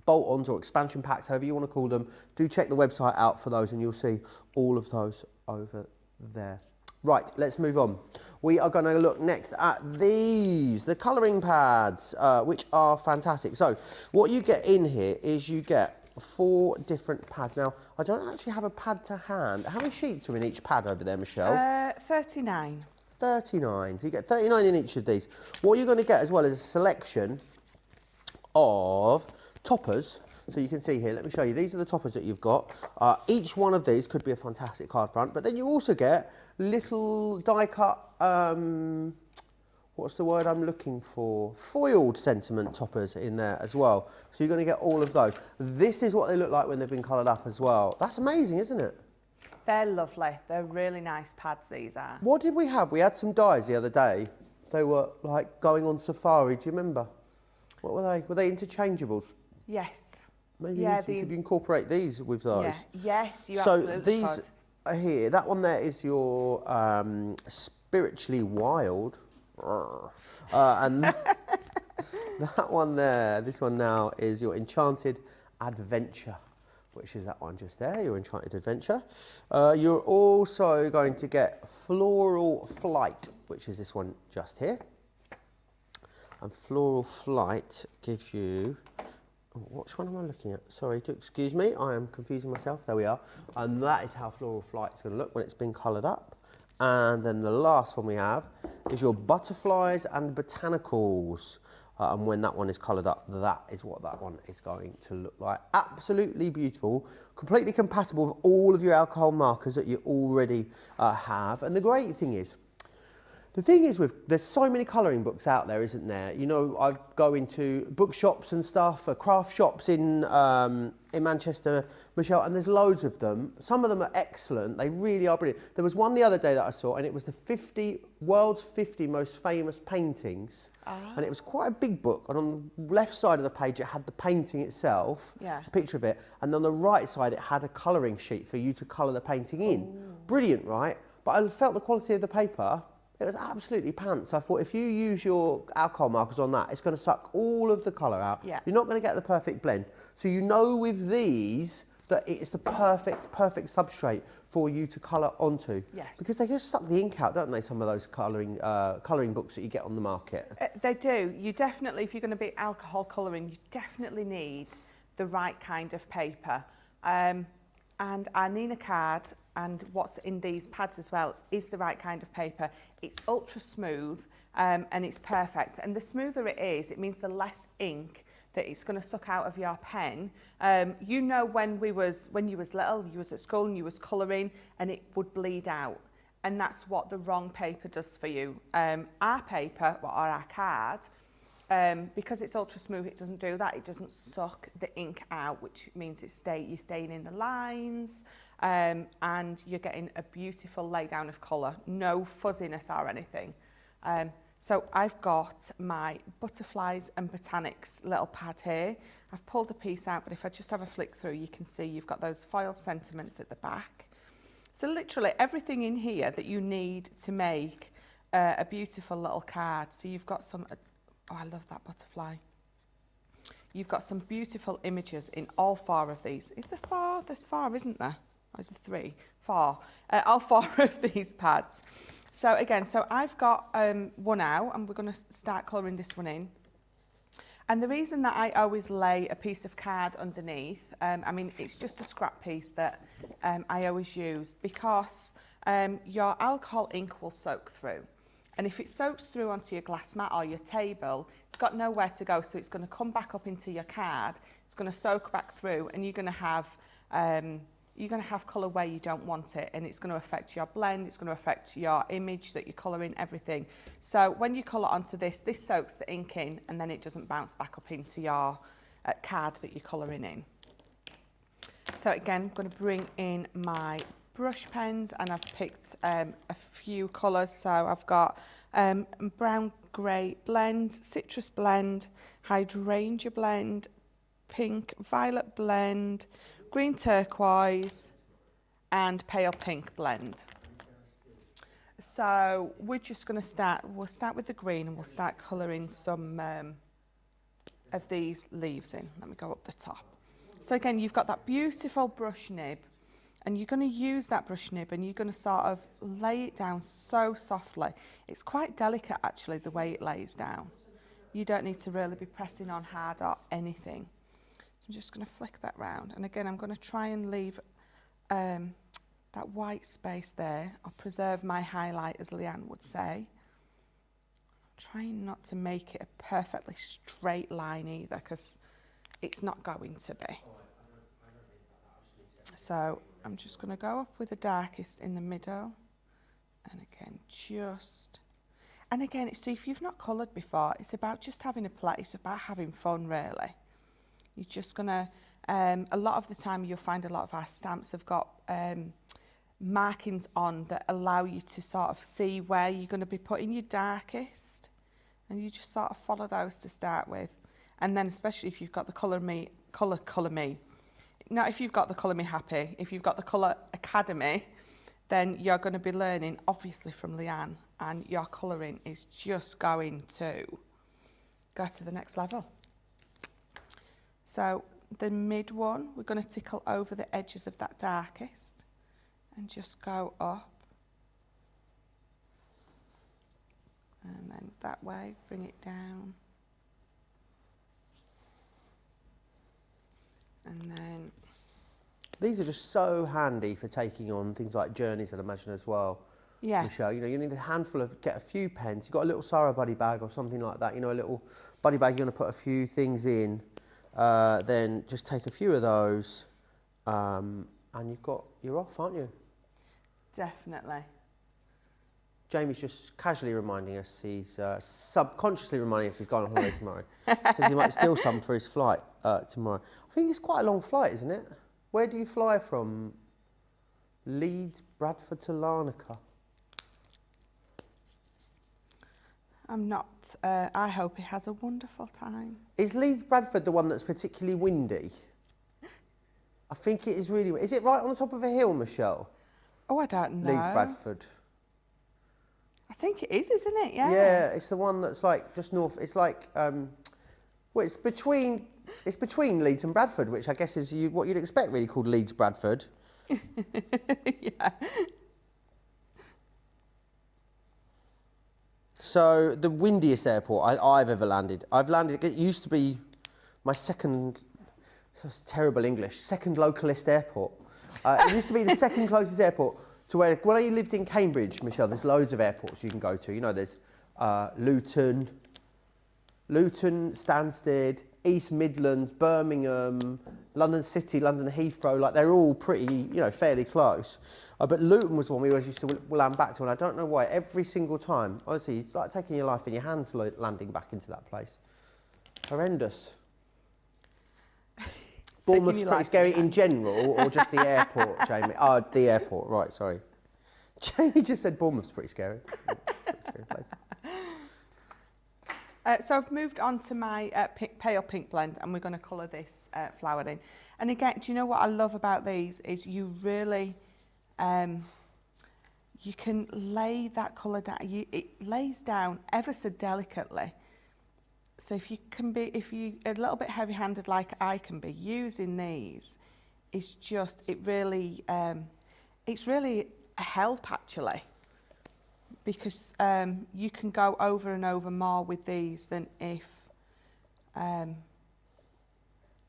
bolt-ons or expansion packs, however you want to call them, do check the website out for those and you'll see all of those over there. Right, let's move on. We are going to look next at these, the colouring pads, which are fantastic. So what you get in here is you get 4 different pads. Now, I don't actually have a pad to hand. How many sheets are in each pad over there, Michelle? 39. 39. So you get 39 in each of these. What you're going to get as well is a selection of toppers. So you can see here, let me show you, these are the toppers that you've got. Each one of these could be a fantastic card front, but then you also get little die cut, what's the word I'm looking for? Foiled sentiment toppers in there as well. So you're going to get all of those. This is what they look like when they've been coloured up as well. That's amazing, isn't it? They're lovely. They're really nice pads, these are. What did we have? We had some dies the other day. They were like going on safari. Do you remember? What were they? Were they interchangeables? Yes. Maybe Yeah, you could incorporate these with those. Yeah. Yes, you so absolutely these could. are here. That one there is your spiritually wild. And that one there, this one now is your enchanted adventure, which is that one just there, your enchanted adventure. You're also going to get floral flight, which is this one just here. And floral flight gives you, which one am I looking at? Sorry, excuse me, I am confusing myself. There we are. And that is how floral flight is going to look when it's been coloured up. And then the last one we have is your butterflies and botanicals. And when that one is coloured up, that is what that one is going to look like. Absolutely beautiful, completely compatible with all of your alcohol markers that you already have. And the great thing is, there's so many colouring books out there, isn't there? You know, I go into bookshops and stuff, craft shops in Manchester, Michelle, and there's loads of them. Some of them are excellent. They really are brilliant. There was one the other day that I saw, and it was the world's 50 most famous paintings. And it was quite a big book. And on the left side of the page, it had the painting itself, a picture of it. And on the right side, it had a colouring sheet for you to colour the painting in. Ooh. Brilliant, right? But I felt the quality of the paper. It was absolutely pants. I thought if you use your alcohol markers on that, it's going to suck all of the colour out. Yeah. You're not going to get the perfect blend. So you know with these that it's the perfect substrate for you to colour onto. Yes. Because they just suck the ink out, don't they, some of those colouring books that you get on the market? They do. You definitely, if you're going to be alcohol colouring, you definitely need the right kind of paper. And our Nina card and what's in these pads as well is the right kind of paper. It's ultra smooth and it's perfect. And the smoother it is, it means the less ink that it's going to suck out of your pen. You know, when you was little, you was at school and you was colouring and it would bleed out. And that's what the wrong paper does for you. Our paper, or our card, because it's ultra smooth, it doesn't do that. It doesn't suck the ink out, which means you're staying in the lines, and you're getting a beautiful laydown of colour, no fuzziness or anything. So I've got my butterflies and botanics little pad here. I've pulled a piece out, but if I just have a flick through, you can see you've got those foiled sentiments at the back. So literally everything in here that you need to make a beautiful little card. So you've got some, oh, I love that butterfly. You've got some beautiful images in all 4 of these. Is there 4? There's 4, isn't there? Or is there 3? 4. All 4 of these pads. So again, so I've got one out, and we're going to start colouring this one in. And the reason that I always lay a piece of card underneath, I mean, it's just a scrap piece that I always use, because your alcohol ink will soak through. And if it soaks through onto your glass mat or your table, it's got nowhere to go, so it's going to come back up into your card, it's going to soak back through, and you're going to have colour where you don't want it, and it's going to affect your blend, it's going to affect your image that you're colouring, everything. So when you colour onto this soaks the ink in, and then it doesn't bounce back up into your card that you're colouring in. So again, I'm going to bring in my brush pens and I've picked a few colours. So I've got brown grey blend, citrus blend, hydrangea blend, pink violet blend, green turquoise and pale pink blend. So we're just going to we'll start with the green and we'll start colouring some of these leaves in. Let me go up the top. So again, you've got that beautiful brush nib and you're going to use that brush nib and you're going to sort of lay it down so softly. It's quite delicate actually the way it lays down. You don't need to really be pressing on hard or anything. So I'm just going to flick that round. And again, I'm going to try and leave that white space there. I'll preserve my highlight, as Leanne would say. Trying not to make it a perfectly straight line either, because it's not going to be. So I'm just going to go up with the darkest in the middle. And again, and again, it's if you've not coloured before, it's about just having a play. It's about having fun, really. You're just going to, a lot of the time you'll find a lot of our stamps have got markings on that allow you to sort of see where you're going to be putting your darkest. And you just sort of follow those to start with. And then especially if you've got the Colour Me. Not if you've got the Colour Me Happy, if you've got the Colour Academy, then you're going to be learning, obviously, from Leanne, and your colouring is just going to go to the next level. So the mid one, we're going to tickle over the edges of that darkest and just go up. And then that way, bring it down. And then... These are just so handy for taking on things like journeys, I'd imagine, as well. Yeah. Michelle, you know, you need a handful of, get a few pens. You've got a little Sarah buddy bag or something like that, you know, a little buddy bag, you're going to put a few things in. Then just take a few of those and you're off, aren't you? Definitely. Jamie's just casually reminding us, he's subconsciously reminding us he's going on holiday tomorrow. Says he might steal some for his flight tomorrow. I think it's quite a long flight, isn't it? Where do you fly from? Leeds, Bradford to Larnaca? I'm not, I hope he has a wonderful time. Is Leeds, Bradford the one that's particularly windy? I think it is really, is it right on the top of a hill, Michelle? Oh, I don't know. Leeds, Bradford. I think it is, isn't it? Yeah. Yeah, it's the one that's like just north. It's like, well, it's between Leeds and Bradford, which I guess is what you'd expect, really, called Leeds, Bradford. Yeah. So the windiest airport I've ever landed. It used to be my second, terrible English, second localist airport. It used to be the second closest airport to where, when I lived in Cambridge, Michelle, there's loads of airports you can go to. You know, there's Luton, Stansted, East Midlands, Birmingham, London City, London Heathrow, like they're all pretty, you know, fairly close. But Luton was one we always used to land back to, and I don't know why. Every single time, honestly, it's like taking your life in your hands landing back into that place. Horrendous. Bournemouth's pretty scary in general, or just the airport, Jamie? Oh, the airport, right, sorry. Jamie just said Bournemouth's pretty scary. Pretty scary place. So I've moved on to my pale pink blend, and we're going to colour this flower in. And again, do you know what I love about these is you really, you can lay that colour down. It lays down ever so delicately. So if you a little bit heavy-handed like I can be, using these is just, it's really a help actually. Because you can go over and over more with these than if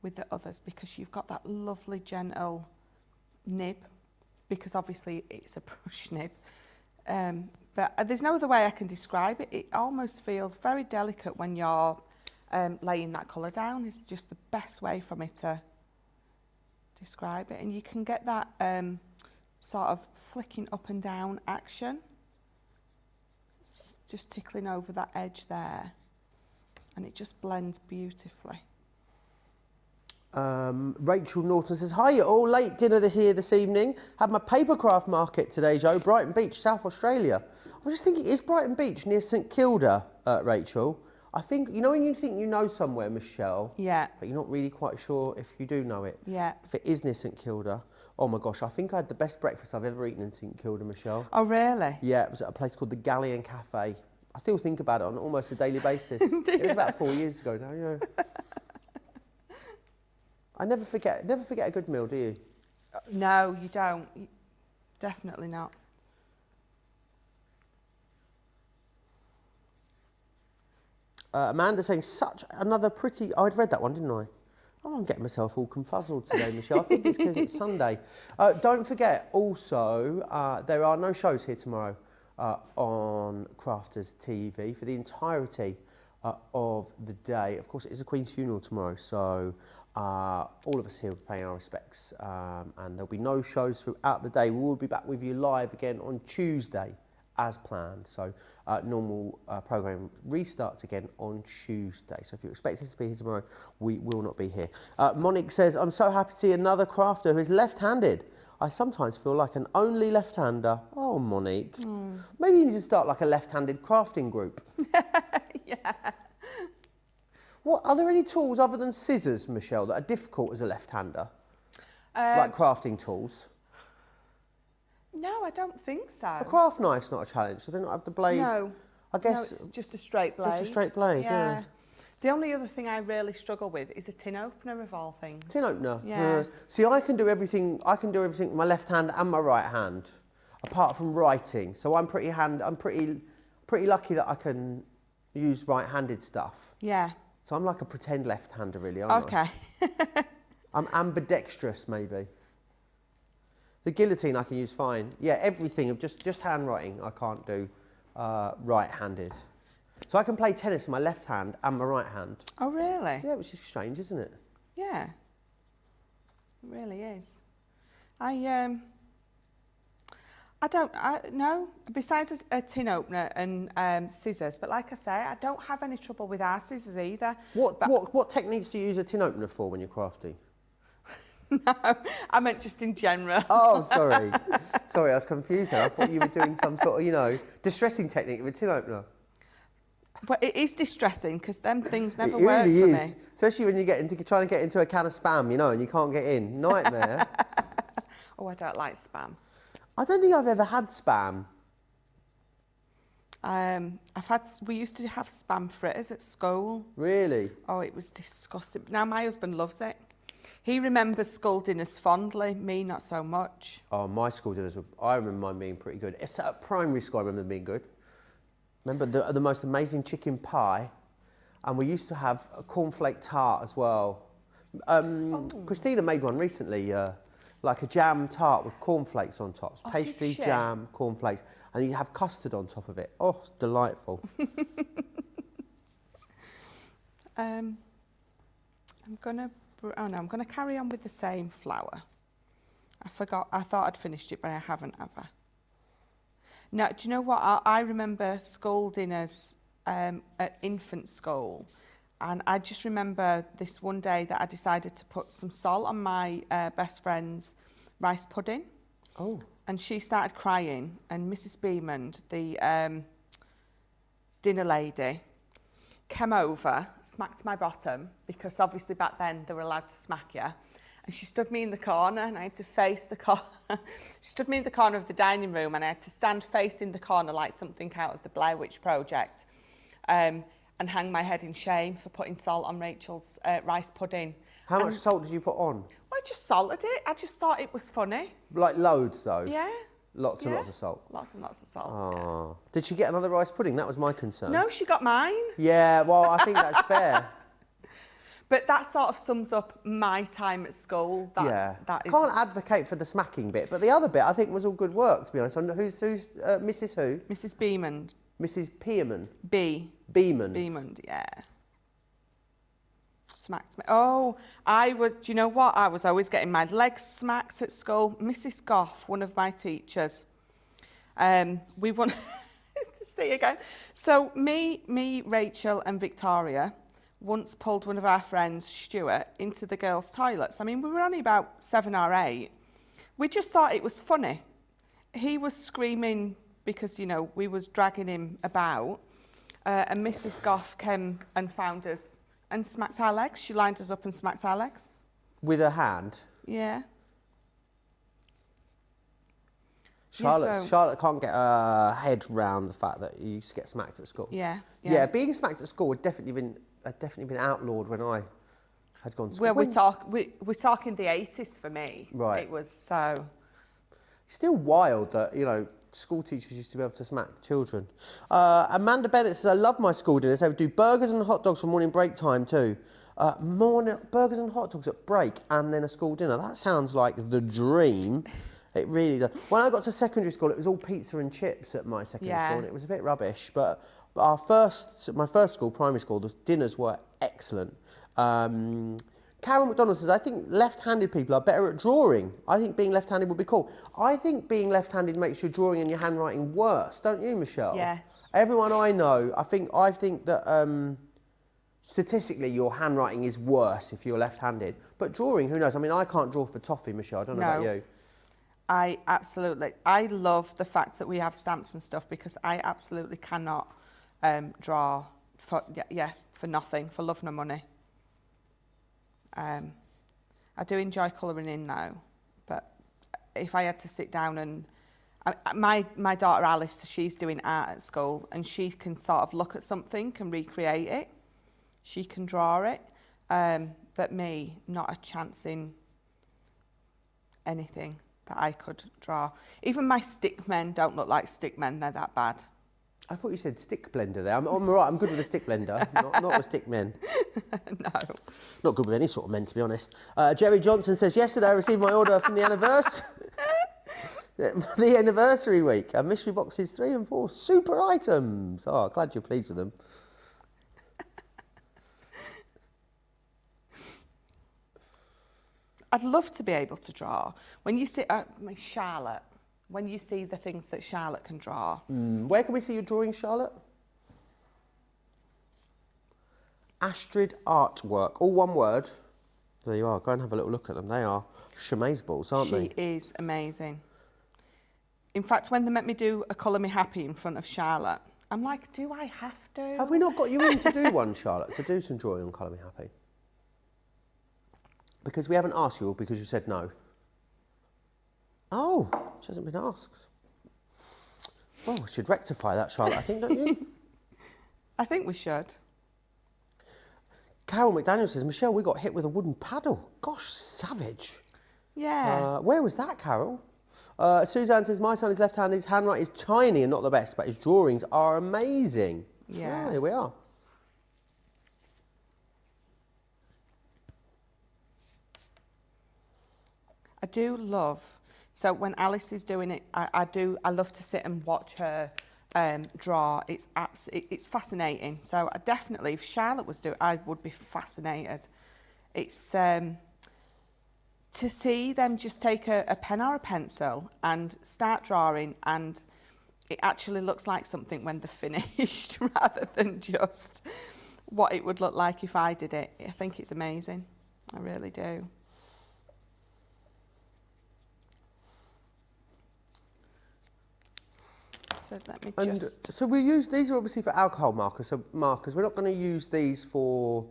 with the others, because you've got that lovely gentle nib, because obviously it's a brush nib. But there's no other way I can describe it. It almost feels very delicate when you're laying that colour down. It's just the best way for me to describe it. And you can get that sort of flicking up and down action. Just tickling over that edge there, and it just blends beautifully. Rachel Norton says, hi all, late dinner here this evening. Had my papercraft market today, Joe, Brighton Beach, South Australia. I was just thinking, is Brighton Beach near St Kilda, Rachel? I think, you know when you think you know somewhere, Michelle? Yeah. But you're not really quite sure if you do know it? Yeah. If it is near St Kilda, oh my gosh, I think I had the best breakfast I've ever eaten in St Kilda, Michelle. Oh, really? Yeah, it was at a place called the Galleon Cafe. I still think about it on almost a daily basis. It was about 4 years ago now, yeah. I never forget a good meal, do you? No, you don't. Definitely not. Amanda saying, such another pretty... Oh, I'd read that one, didn't I? Oh, I'm getting myself all confuzzled today, Michelle. I think it's because it's Sunday. Don't forget, also, there are no shows here tomorrow on Crafters TV for the entirety of the day. Of course, it is the Queen's funeral tomorrow, so all of us here will be paying our respects, and there'll be no shows throughout the day. We will be back with you live again on Tuesday, as planned. So normal programme restarts again on Tuesday. So if you're expecting to be here tomorrow, we will not be here. Monique says, I'm so happy to see another crafter who is left-handed. I sometimes feel like an only left-hander. Oh, Monique. Maybe you need to start like a left-handed crafting group. Yeah. What, are there any tools other than scissors, Michelle, that are difficult as a left-hander? Like crafting tools? No, I don't think so. A craft knife's not a challenge, so they don't have the blade? No. I guess... No, it's just a straight blade. Just a straight blade, yeah. The only other thing I really struggle with is a tin opener of all things. Tin opener? Yeah. See, I can do everything with my left hand and my right hand, apart from writing. So I'm pretty lucky that I can use right-handed stuff. Yeah. So I'm like a pretend left-hander, really, aren't I? Okay. I'm ambidextrous, maybe. The guillotine I can use fine. Yeah, everything of just handwriting I can't do right-handed. So I can play tennis with my left hand and my right hand. Oh, really? Yeah, which is strange, isn't it? Yeah. It really is. No, besides a tin opener and scissors, but like I say, I don't have any trouble with our scissors either. What techniques do you use a tin opener for when you're crafting? No, I meant just in general. Oh, sorry. Sorry, I was confused there. I thought you were doing some sort of, distressing technique with a tin opener. But it is distressing because them things never work for me. It really is. Especially when you trying to get into a can of Spam, and you can't get in. Nightmare. Oh, I don't like Spam. I don't think I've ever had Spam. We used to have Spam fritters at school. Really? Oh, it was disgusting. Now my husband loves it. He remembers school dinners fondly, me not so much. Oh, my school dinners, I remember mine being pretty good. It's at primary school, I remember being good. Remember the most amazing chicken pie, and we used to have a cornflake tart as well. Christina made one recently, like a jam tart with cornflakes on top. Oh, pastry, jam, cornflakes, and you have custard on top of it. Oh, it's delightful. I'm gonna carry on with the same flower. I thought I'd finished it, but I haven't, have I? Now, do you know what? I remember school dinners at infant school, and I just remember this one day that I decided to put some salt on my best friend's rice pudding. Oh. And she started crying, and Mrs. Beamond, the dinner lady, came over, smacked my bottom, because obviously back then they were allowed to smack you. And she stood me in the corner, and I had to face the corner. She stood me in the corner of the dining room, and I had to stand facing the corner like something out of the Blair Witch Project, and hang my head in shame for putting salt on Rachel's rice pudding. How much salt did you put on? Well, I just salted it. I just thought it was funny. Like loads, though? Yeah. Lots and lots of salt? Lots and lots of salt. Oh. Yeah. Did she get another rice pudding? That was my concern. No, she got mine. Yeah, well, I think that's fair. But that sort of sums up my time at school. That is... Can't advocate for the smacking bit, but the other bit I think was all good work, to be honest. Who's Mrs. who? Mrs. Beamond. Mrs. Pearman? Beamond, yeah. Smacked me. Oh, do you know what? I was always getting my legs smacked at school. Mrs. Goff, one of my teachers. We want to see again. So me, Rachel and Victoria once pulled one of our friends, Stuart, into the girls' toilets. I mean, we were only about 7 or 8. We just thought it was funny. He was screaming because, you know, we was dragging him about, and Mrs. Goff came and found us and smacked our legs. She lined us up and smacked our legs. With her hand? Yeah. Charlotte can't get her head round the fact that you used to get smacked at school. Yeah. Yeah, being smacked at school had definitely been outlawed when I had gone to school. Well, we're talking the 80s for me. Right. It was so... It's still wild that, you know, school teachers used to be able to smack children. Amanda Bennett says, I love my school dinners. They would do burgers and hot dogs for morning break time too. Burgers and hot dogs at break and then a school dinner. That sounds like the dream. It really does. When I got to secondary school, it was all pizza and chips at my secondary school, and it was a bit rubbish. But my first school, primary school, the dinners were excellent. Carol McDonald says, I think left-handed people are better at drawing. I think being left-handed would be cool. I think being left-handed makes your drawing and your handwriting worse, don't you, Michelle? Yes. Everyone I know, I think that statistically your handwriting is worse if you're left-handed. But drawing, who knows? I mean, I can't draw for toffee, Michelle. I don't know about you. I love the fact that we have stamps and stuff because I absolutely cannot draw for nothing, for love nor money. I do enjoy colouring in though, but if I had to sit down and... my daughter Alice, she's doing art at school and she can sort of look at something and recreate it. She can draw it, but me, not a chance in anything that I could draw. Even my stick men don't look like stick men, they're that bad. I thought you said stick blender there. I'm right, I'm good with a stick blender, not a stick men. No. Not good with any sort of men, to be honest. Jerry Johnson says, yesterday I received my order from the anniversary week. Mystery boxes 3 and 4, super items. Oh, glad you're pleased with them. I'd love to be able to draw. When you see Charlotte, when you see the things that Charlotte can draw. Where can we see your drawing, Charlotte? Astrid Artwork, all one word. There you are, go and have a little look at them. They are chamazeballs, aren't they? She is amazing. In fact, when they make me do a Colour Me Happy in front of Charlotte, I'm like, do I have to? Have we not got you in to do one, Charlotte, to do some drawing on Colour Me Happy? Because we haven't asked you, or because you said no? Oh, she hasn't been asked. Oh, we should rectify that, Charlotte, I think, don't you? I think we should. Carol McDaniel says, Michelle, we got hit with a wooden paddle. Gosh, savage. Yeah. Where was that, Carol? Suzanne says, my son is left-handed, his handwriting is tiny and not the best, but his drawings are amazing. Yeah. Oh, here we are. I do love, so when Alice is doing it, I love to sit and watch her draw. It's fascinating. So I definitely, if Charlotte was doing it, I would be fascinated. It's to see them just take a pen or a pencil and start drawing, and it actually looks like something when they're finished rather than just what it would look like if I did it. I think it's amazing. I really do. So let me just... So we use, these are obviously for alcohol markers, so markers. We're not going to use these for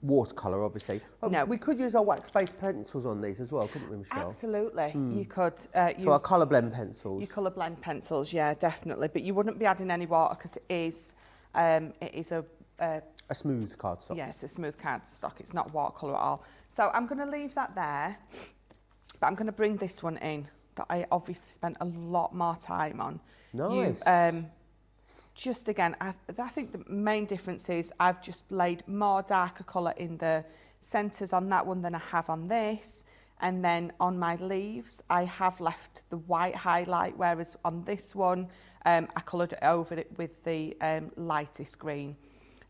watercolour, obviously. No. We could use our wax-based pencils on these as well, couldn't we, Michelle? Absolutely. You could use... So our colour blend pencils. Your colour blend pencils, yeah, definitely. But you wouldn't be adding any water because it is a smooth cardstock. Yes, a smooth cardstock. It's not watercolour at all. So I'm going to leave that there, but I'm going to bring this one in that I obviously spent a lot more time on. Nice. Just again, I think the main difference is I've just laid more darker colour in the centres on that one than I have on this. And then on my leaves, I have left the white highlight, whereas on this one, I coloured it over it with the lightest green.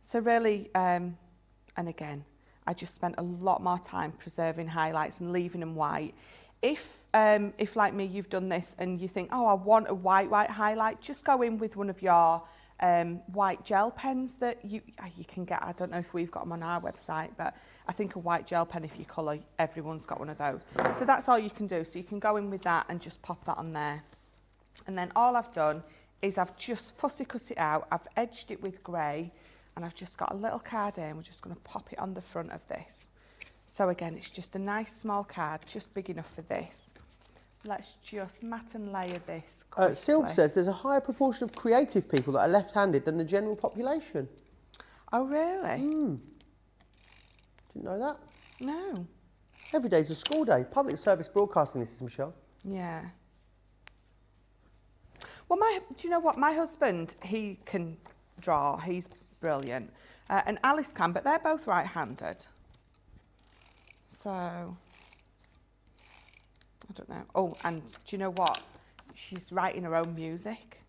So really, and again, I just spent a lot more time preserving highlights and leaving them white. If like me, you've done this and you think, oh, I want a white highlight, just go in with one of your white gel pens that you can get. I don't know if we've got them on our website, but I think a white gel pen, if you colour, everyone's got one of those. So that's all you can do. So you can go in with that and just pop that on there. And then all I've done is I've just fussy cut it out. I've edged it with grey, and I've just got a little card here, and we're just going to pop it on the front of this. So again, it's just a nice small card, just big enough for this. Let's just mat and layer this quickly. Sylv says there's a higher proportion of creative people that are left-handed than the general population. Oh, really? Didn't know that. No. Every day's a school day. Public service broadcasting, this is Michelle. Yeah. Well, do you know what? My husband, he can draw. He's brilliant. And Alice can, but they're both right-handed. So, I don't know. Oh, and do you know what? She's writing her own music.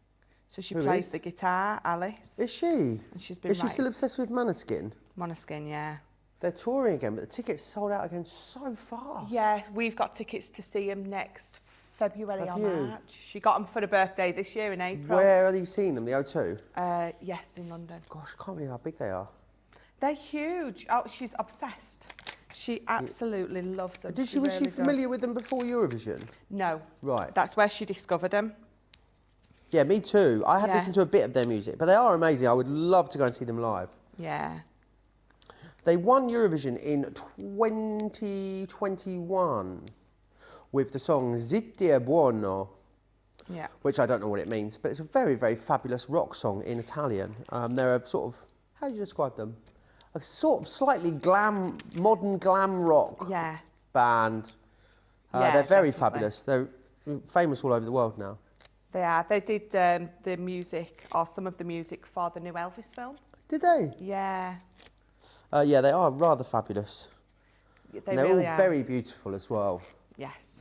So she plays the guitar, Alice. Is she? And she's been Is she still obsessed with Måneskin? Måneskin, yeah. They're touring again, but the tickets sold out again so fast. Yeah, we've got tickets to see him next February Have or you? March. She got them for her birthday this year in April. Where are you seeing them? The O2? Yes, in London. Gosh, I can't believe how big they are. They're huge. Oh, she's obsessed. She absolutely loves them. Was she familiar with them before Eurovision? No. Right. That's where she discovered them. Yeah, me too. I had Yeah. listened to a bit of their music, but they are amazing. I would love to go and see them live. Yeah. They won Eurovision in 2021 with the song Zitti e buono, Yeah. which I don't know what it means, but it's a very, very fabulous rock song in Italian. They're a sort of, how do you describe them? A sort of slightly modern glam rock Yeah. band. Yeah, they're very definitely. fabulous. They're famous all over the world now. They are. They did the music, or some of the music, for the new Elvis film. Did they? Yeah. Yeah, they are rather fabulous. They And they're really all are. very beautiful as well. Yes.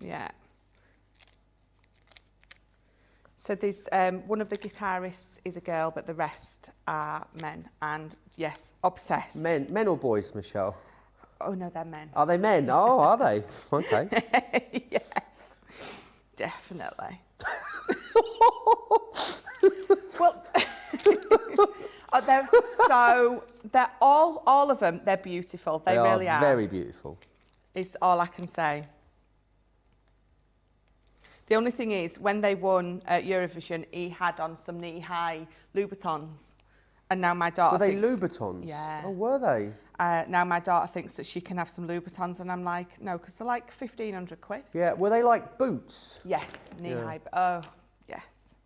Yeah. So there's one of the guitarists is a girl, but the rest are men. And yes, obsessed. Men or boys, Michelle? Oh no, they're men. Are they men? Oh, are they? Okay. Yes, definitely. Well, oh, they're all of them. They're beautiful. They really are. Very beautiful. Is all I can say. The only thing is, when they won Eurovision, he had on some knee-high Louboutins, and now my daughter. Were they thinks, Louboutins? Yeah. Oh, were they? Now my daughter thinks that she can have some Louboutins, and I'm like, no, because they're like 1,500 quid. Yeah. Were they like boots? Yes, knee-high. Yeah. Oh, yes.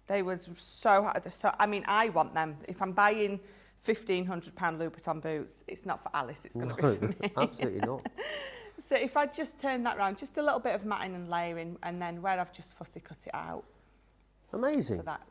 They was so. I mean, I want them. If I'm buying £1,500 Louboutin boots, it's not for Alice. It's going to be for me. Absolutely not. So if I just turn that round, just a little bit of matting and layering, and then where I've just fussy cut it out. Amazing. For that.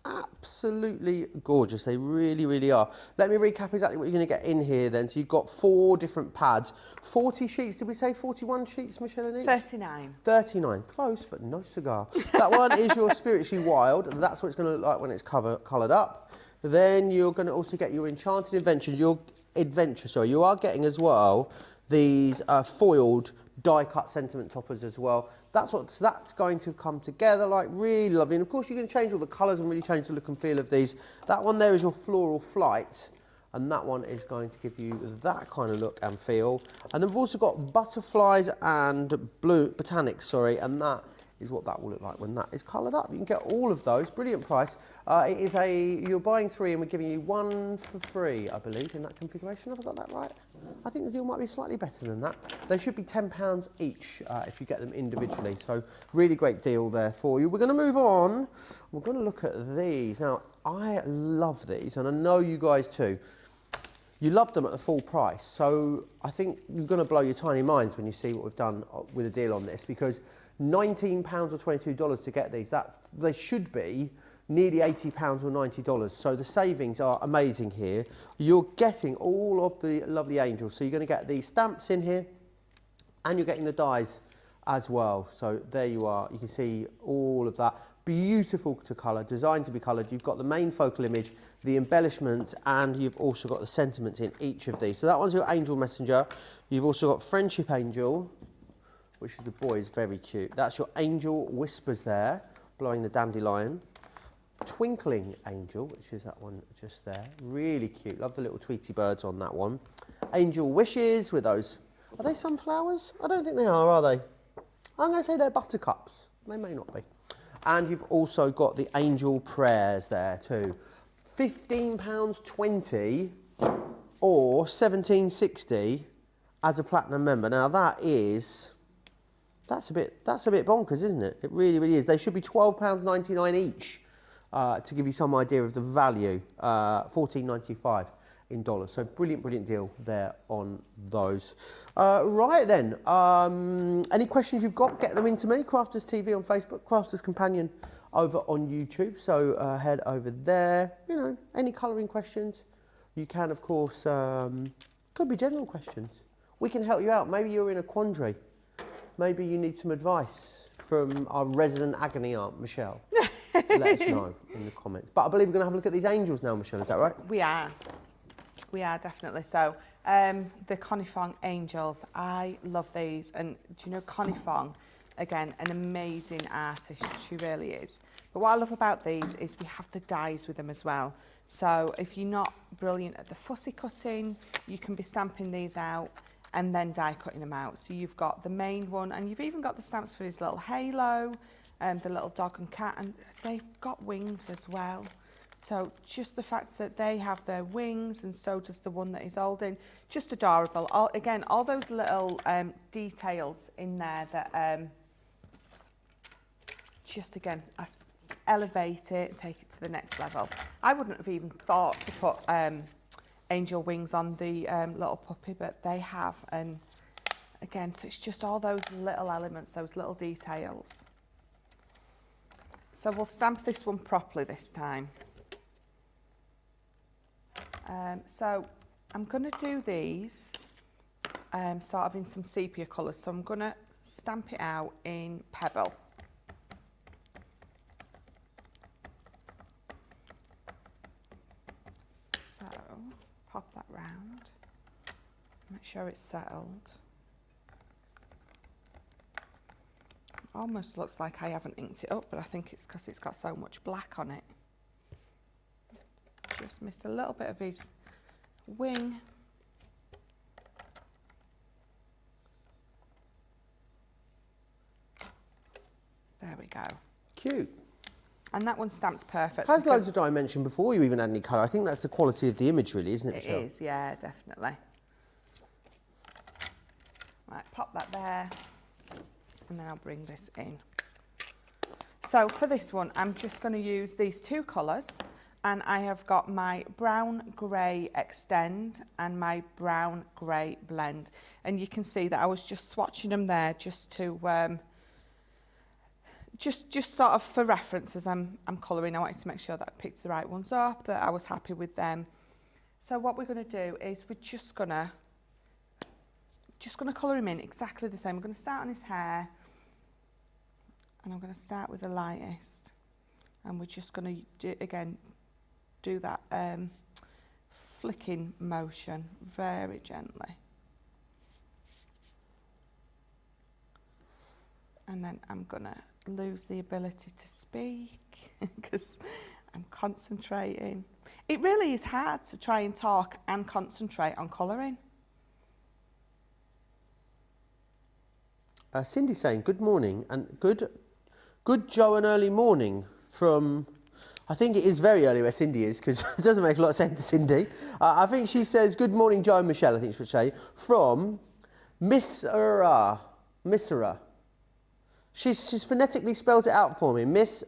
Absolutely gorgeous. They really, really are. Let me recap exactly what you're going to get in here then. So you've got 4 different pads. 40 sheets, did we say 41 sheets, Michelle, in each? 39. 39. Close, but no cigar. That one is your Spiritually Wild. That's what it's going to look like when it's coloured up. Then you're going to also get your Enchanted Adventures. You are getting as well these foiled die-cut sentiment toppers as well. That's going to come together like really lovely. And of course you can change all the colours and really change the look and feel of these. That one there is your Floral Flight, and that one is going to give you that kind of look and feel. And then we've also got Butterflies and Botanics, and that is what that will look like when that is coloured up. You can get all of those, brilliant price. It is you're buying 3 and we're giving you 1 for free, I believe, in that configuration. Have I got that right? I think the deal might be slightly better than that. They should be £10 each if you get them individually. So really great deal there for you. We're going to move on. We're going to look at these. Now, I love these, and I know you guys too. You love them at the full price. So I think you're going to blow your tiny minds when you see what we've done with a deal on this, because £19 or $22 to get these, they should be nearly £80 or $90. So the savings are amazing here. You're getting all of the lovely angels. So you're going to get the stamps in here, and you're getting the dies as well. So there you are. You can see all of that. Beautiful to colour, designed to be coloured. You've got the main focal image, the embellishments, and you've also got the sentiments in each of these. So that one's your Angel Messenger. You've also got Friendship Angel, which is the boy, is very cute. That's your Angel Whispers there, blowing the dandelion. Twinkling Angel, which is that one just there. Really cute. Love the little Tweety birds on that one. Angel Wishes with those. Are they sunflowers? I don't think they are they? I'm going to say they're buttercups. They may not be. And you've also got the Angel Prayers there too. £15.20 or £17.60 as a platinum member. Now that's a bit bonkers, isn't it? It really, really is. They should be £12.99 each to give you some idea of the value. $14.95 in dollars. So brilliant, brilliant deal there on those. Right then, any questions you've got, get them into me. Crafters TV on Facebook, Crafters Companion over on YouTube. So head over there. You know, any colouring questions, you can, of course, could be general questions. We can help you out. Maybe you're in a quandary. Maybe you need some advice from our resident agony aunt, Michelle. Let us know in the comments. But I believe we're going to have a look at these angels now, Michelle. Is that right? We are. We are, definitely. So, the Connie Fong angels, I love these. And do you know Connie Fong? Again, an amazing artist. She really is. But what I love about these is we have the dies with them as well. So, if you're not brilliant at the fussy cutting, you can be stamping these out and then die cutting them out. So you've got the main one, and you've even got the stamps for his little halo, the little dog and cat, and they've got wings as well. So just the fact that they have their wings, and so does the one that he's holding, just adorable. Again, all those little details in there that just, again, elevate it and take it to the next level. I wouldn't have even thought to put angel wings on the little puppy, but they have. And again, so it's just all those little elements, those little details. So we'll stamp this one properly this time. So I'm going to do these sort of in some sepia colours. So I'm going to stamp it out in Pebble. So pop that round, make sure it's settled. Almost looks like I haven't inked it up, but I think it's because it's got so much black on it. Just missed a little bit of his wing. There we go. Cute. And that one stamped perfect. Has loads of dimension before you even add any colour. I think that's the quality of the image, really, isn't it, Michelle? It is, yeah, definitely. Right, pop that there, and then I'll bring this in. So for this one, I'm just going to use these two colours, and I have got my brown grey extend and my brown grey blend. And you can see that I was just swatching them there just to just sort of for reference as I'm colouring. I wanted to make sure that I picked the right ones up, that I was happy with them. So what we're going to do is we're just going to colour him in exactly the same. I'm going to start on his hair, and I'm going to start with the lightest, and we're just going to do that flicking motion very gently. And then I'm going to lose the ability to speak because I'm concentrating. It really is hard to try and talk and concentrate on colouring. Cindy's saying good morning and good Joe and early morning from, I think it is very early where Cindy is because it doesn't make a lot of sense, Cindy. I think she says good morning Joe and Michelle, I think she would say, from Missouri. She's phonetically spelled it out for me. Missouri.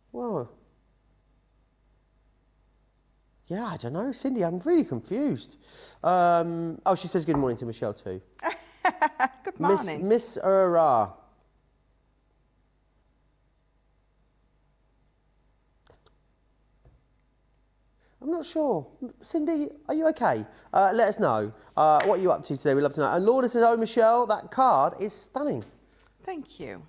Whoa. Yeah, I don't know, Cindy, I'm really confused. Oh, she says good morning to Michelle too. Good morning. Miss I'm not sure. Cindy, are you okay? Let us know. What are you up to today? We'd love to know. And Lorna says, oh, Michelle, that card is stunning. Thank you.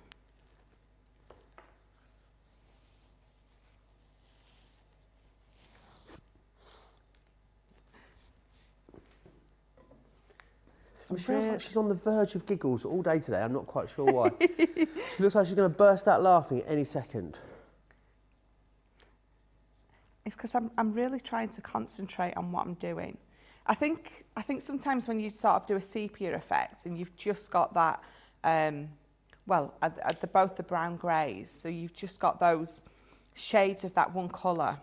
Michelle's like she's on the verge of giggles all day today. I'm not quite sure why. She looks like she's going to burst out laughing at any second. It's because I'm really trying to concentrate on what I'm doing. I think sometimes when you sort of do a sepia effect and you've just got that, both the brown greys, so you've just got those shades of that one colour,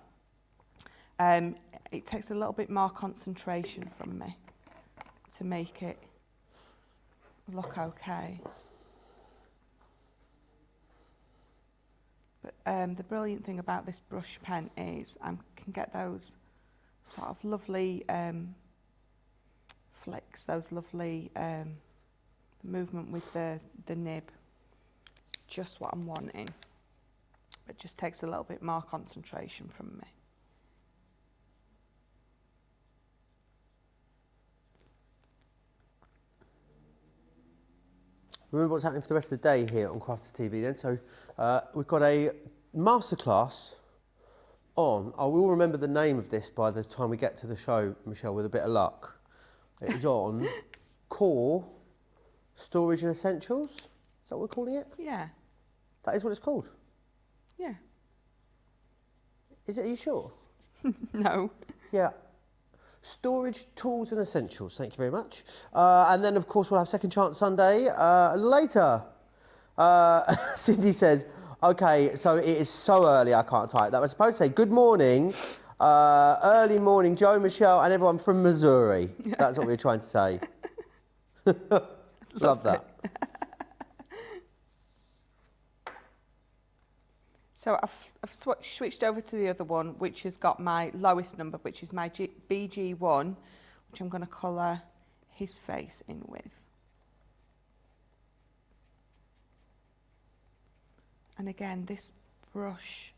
it takes a little bit more concentration from me to make it look okay. But the brilliant thing about this brush pen is I can get those sort of lovely flicks, those lovely movement with the nib. It's just what I'm wanting. It just takes a little bit more concentration from me. Remember what's happening for the rest of the day here on Crafters TV then. So we've got a masterclass on, I will remember the name of this by the time we get to the show, Michelle, with a bit of luck. It is on core storage and essentials. Is that what we're calling it? Yeah. That is what it's called? Yeah. Is it, are you sure? No. Yeah. Storage, tools and essentials, thank you very much. And then of course we'll have Second Chance Sunday later. Cindy says, okay, so it is so early I can't type that. I was supposed to say good morning, early morning, Joe, Michelle and everyone from Missouri. That's what we were trying to say. Love that. So I've switched over to the other one, which has got my lowest number, which is my BG1, which I'm going to colour his face in with. And again, this brush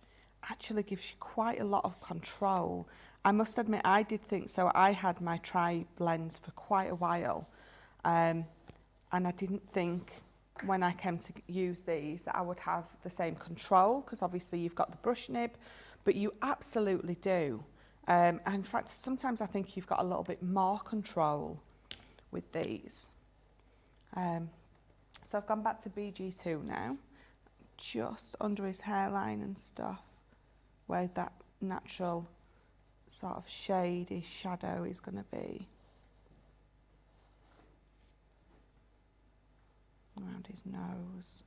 actually gives you quite a lot of control. I must admit, I did think so. I had my tri-blends for quite a while, and I didn't think when I came to use these that I would have the same control, because obviously you've got the brush nib, but you absolutely do. And in fact, sometimes I think you've got a little bit more control with these. So I've gone back to BG2 now, just under his hairline and stuff, where that natural sort of shady shadow is going to be. Around his nose.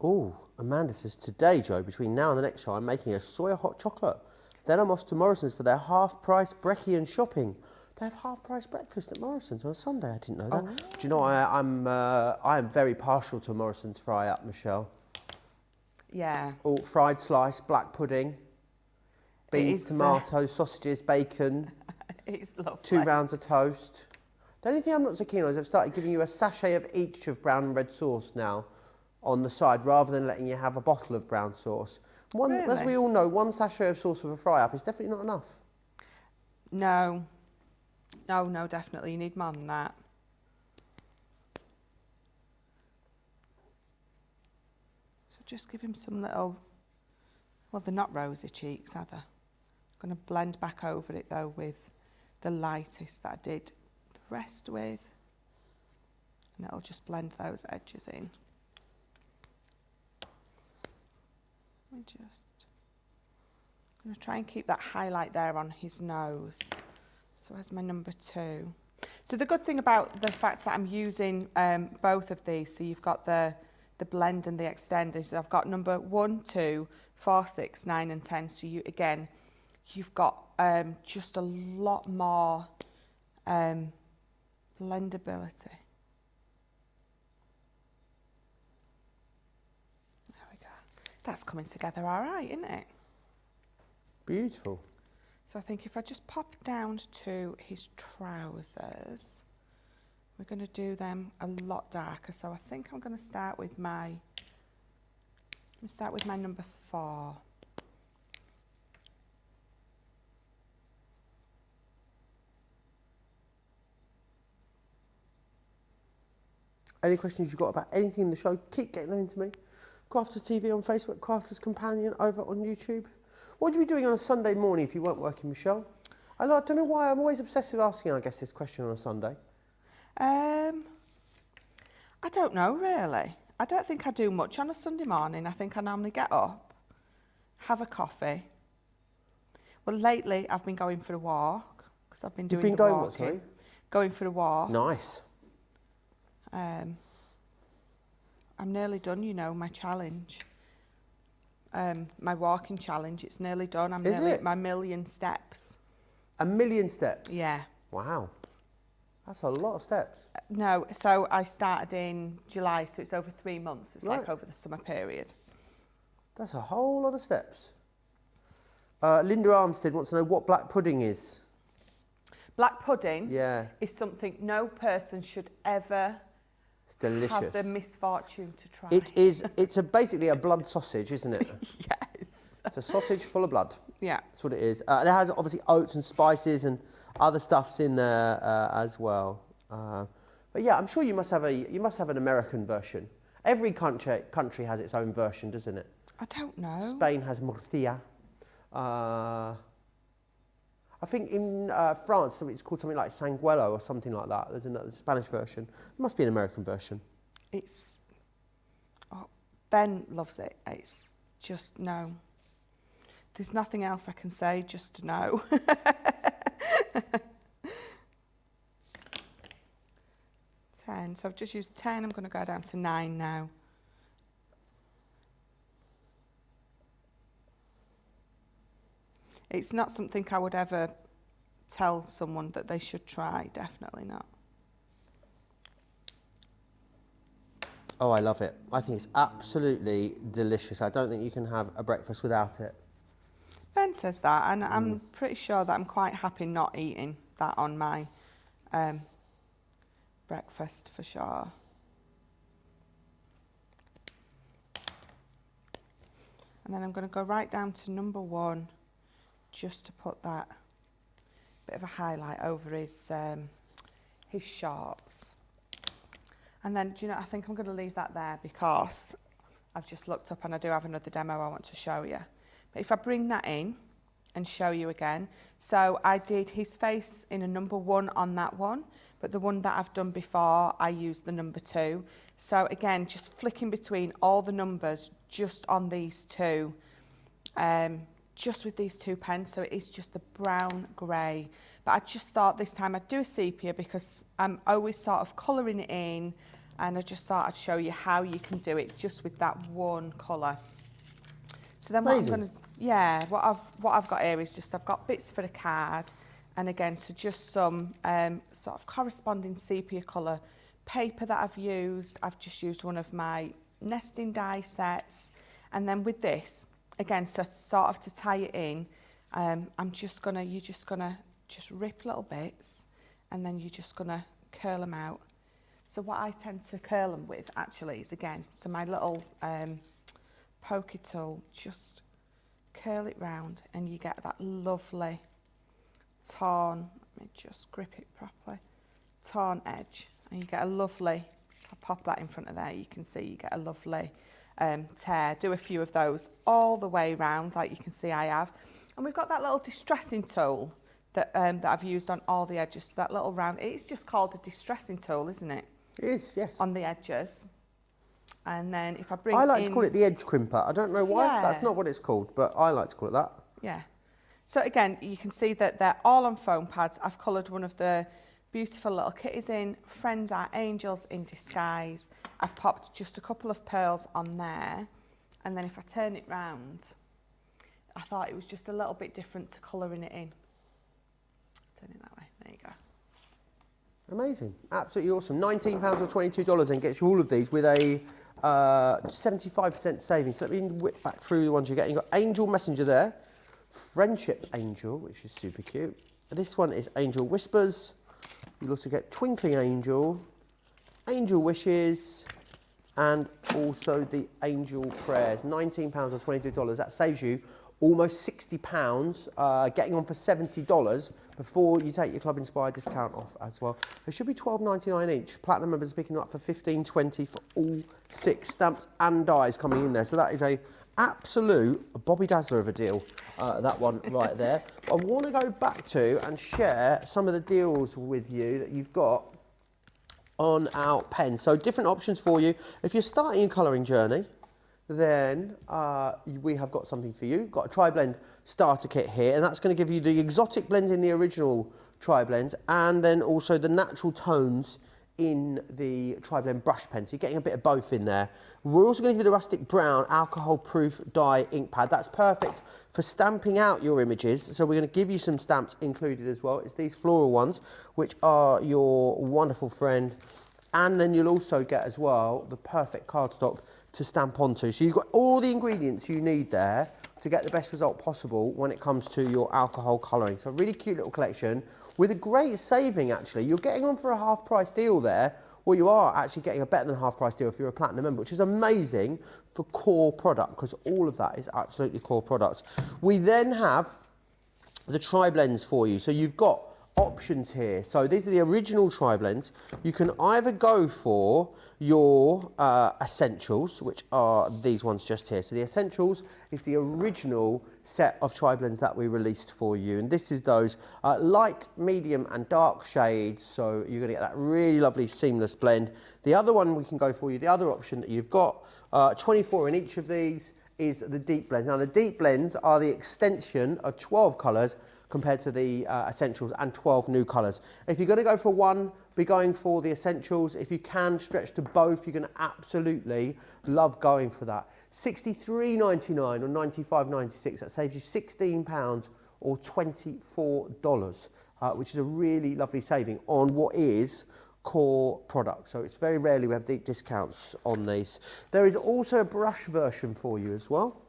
Oh, Amanda says, today, Joe, between now and the next show, I'm making a soya hot chocolate. Then I'm off to Morrison's for their half-price brekkie and shopping. They have half-price breakfast at Morrison's on a Sunday. I didn't know that. Oh. Do you know, I am very partial to Morrison's fry-up, Michelle. Yeah. Oh, fried slice, black pudding, beans, tomatoes, sausages, bacon. It's lovely. 2 rounds of toast. The only thing I'm not so keen on is I've started giving you a sachet of each of brown and red sauce now on the side, rather than letting you have a bottle of brown sauce. One, really? As we all know, 1 sachet of sauce with a fry-up is definitely not enough. No. No, definitely. You need more than that. So just give him some little, well, they're not rosy cheeks, are they? I'm going to blend back over it, though, with the lightest that I did rest with, and it'll just blend those edges in. I'm going to try and keep that highlight there on his nose. So as my number 2. So the good thing about the fact that I'm using both of these, so you've got the blend and the extend, is I've got number 1, 2, 4, 6, 9 and 10. So you've got just a lot more blendability. There we go. That's coming together all right, isn't it? Beautiful. So I think if I just pop down to his trousers, we're going to do them a lot darker. So I think I'm going to start with my number 4. Any questions you've got about anything in the show, keep getting them into me. Crafters TV on Facebook, Crafters Companion over on YouTube. What would you be doing on a Sunday morning if you weren't working, Michelle? I don't know why I'm always obsessed with asking, I guess, this question on a Sunday. I don't know, really. I don't think I do much on a Sunday morning. I think I normally get up, have a coffee. Well, lately I've been going for a walk because I've been doing You've been going what, sorry? Going for a walk. Nice. I'm nearly done, you know, my challenge. My walking challenge, it's nearly done. I'm nearly at my 1,000,000 steps. 1,000,000 steps? Yeah. Wow. That's a lot of steps. No, so I started in July, so it's over 3 months. It's Right. like over the summer period. That's a whole lot of steps. Linda Armstead wants to know what black pudding is. Black pudding Yeah. is something no person should ever It's delicious. have the misfortune to try. It is. It's basically a blood sausage, isn't it? Yes. It's a sausage full of blood. Yeah. That's what it is. And it has obviously oats and spices and other stuffs in there as well. But yeah, I'm sure you must have an American version. Every country has its own version, doesn't it? I don't know. Spain has morcilla. I think in France it's called something like sanguelo or something like that. There's another Spanish version. There must be an American version. It's... Oh, Ben loves it. It's just no. There's nothing else I can say, just no. 10. So I've just used 10. I'm going to go down to 9 now. It's not something I would ever tell someone that they should try. Definitely not. Oh, I love it. I think it's absolutely delicious. I don't think you can have a breakfast without it. Ben says that, and I'm pretty sure that I'm quite happy not eating that on my breakfast for sure. And then I'm going to go right down to number 1, just to put that bit of a highlight over his shorts. And then, do you know, I think I'm going to leave that there because I've just looked up and I do have another demo I want to show you. But if I bring that in and show you again, so I did his face in a number 1 on that one, but the one that I've done before, I used the number 2. So again, just flicking between all the numbers just on these two, just with these 2 pens. So it is just the brown grey. But I just thought this time I'd do a sepia because I'm always sort of colouring it in, and I just thought I'd show you how you can do it just with that one colour. So then what I'm going to, yeah, what I've got here is just I've got bits for the card, and again, so just some sort of corresponding sepia colour paper that I've used. I've just used one of my nesting die sets, and then with this, again, so sort of to tie it in, you're just gonna rip little bits, and then you're just gonna curl them out. So what I tend to curl them with actually is, again, so my little pokey tool, just curl it round and you get that lovely torn, let me just grip it properly, torn edge, and you get a lovely, if I pop that in front of there, you can see you get a lovely tear. Do a few of those all the way round, like you can see I have. And we've got that little distressing tool that I've used on all the edges, so that little round, it's just called a distressing tool, isn't it? It is, yes. On the edges. And then if I bring I like to call it the edge crimper. I don't know why. Yeah. That's not what it's called, but I like to call it that. Yeah. So again, you can see that they're all on foam pads. I've coloured one of the beautiful little kitties in. Friends are angels in disguise. I've popped just a couple of pearls on there. And then if I turn it round, I thought it was just a little bit different to colouring it in. Turn it that way. There you go. Amazing. Absolutely awesome. £19 or $22 and gets you all of these with a 75% savings. So let me whip back through the ones you get. You've got Angel Messenger there. Friendship Angel, which is super cute. This one is Angel Whispers. You'll also get Twinkling Angel, Angel Wishes, and also the Angel Prayers. £19 or $22. That saves you almost £60, getting on for $70 before you take your Club Inspired discount off as well. They should be $12.99 each. Platinum members are picking them up for $15.20 for all 6 stamps and dies coming in there. So that is a absolute Bobby Dazzler of a deal, that one right there. I want to go back to and share some of the deals with you that you've got on our pen. So different options for you. If you're starting your colouring journey, then we have got something for you. Got a tri-blend starter kit here, and that's going to give you the exotic blend in the original tri-blends, and then also the natural tones in the tri-blend brush pen. So you're getting a bit of both in there. We're also going to give you the rustic brown alcohol-proof dye ink pad. That's perfect for stamping out your images. So we're going to give you some stamps included as well. It's these floral ones, which are your wonderful friend. And then you'll also get as well the perfect cardstock to stamp onto. So you've got all the ingredients you need there to get the best result possible when it comes to your alcohol colouring. So a really cute little collection with a great saving actually. You're getting on for a half price deal there. Well, you are actually getting a better than half price deal if you're a platinum member, which is amazing for core product, because all of that is absolutely core products. We then have the tri-blends for you. So you've got options here. So these are the original tri-blends. You can either go for your essentials, which are these ones just here. So the essentials is the original set of tri-blends that we released for you, and this is those light, medium and dark shades, so you're going to get that really lovely seamless blend. The other one we can go for you, the other option that you've got, 24 in each of these, is the deep blends. Now the deep blends are the extension of 12 colours compared to the essentials, and 12 new colours. If you're going to go for one, be going for the essentials. If you can stretch to both, you're going to absolutely love going for that. $63.99 or $95.96, that saves you £16 or $24, which is a really lovely saving on what is core product. So it's very rarely we have deep discounts on these. There is also a brush version for you as well,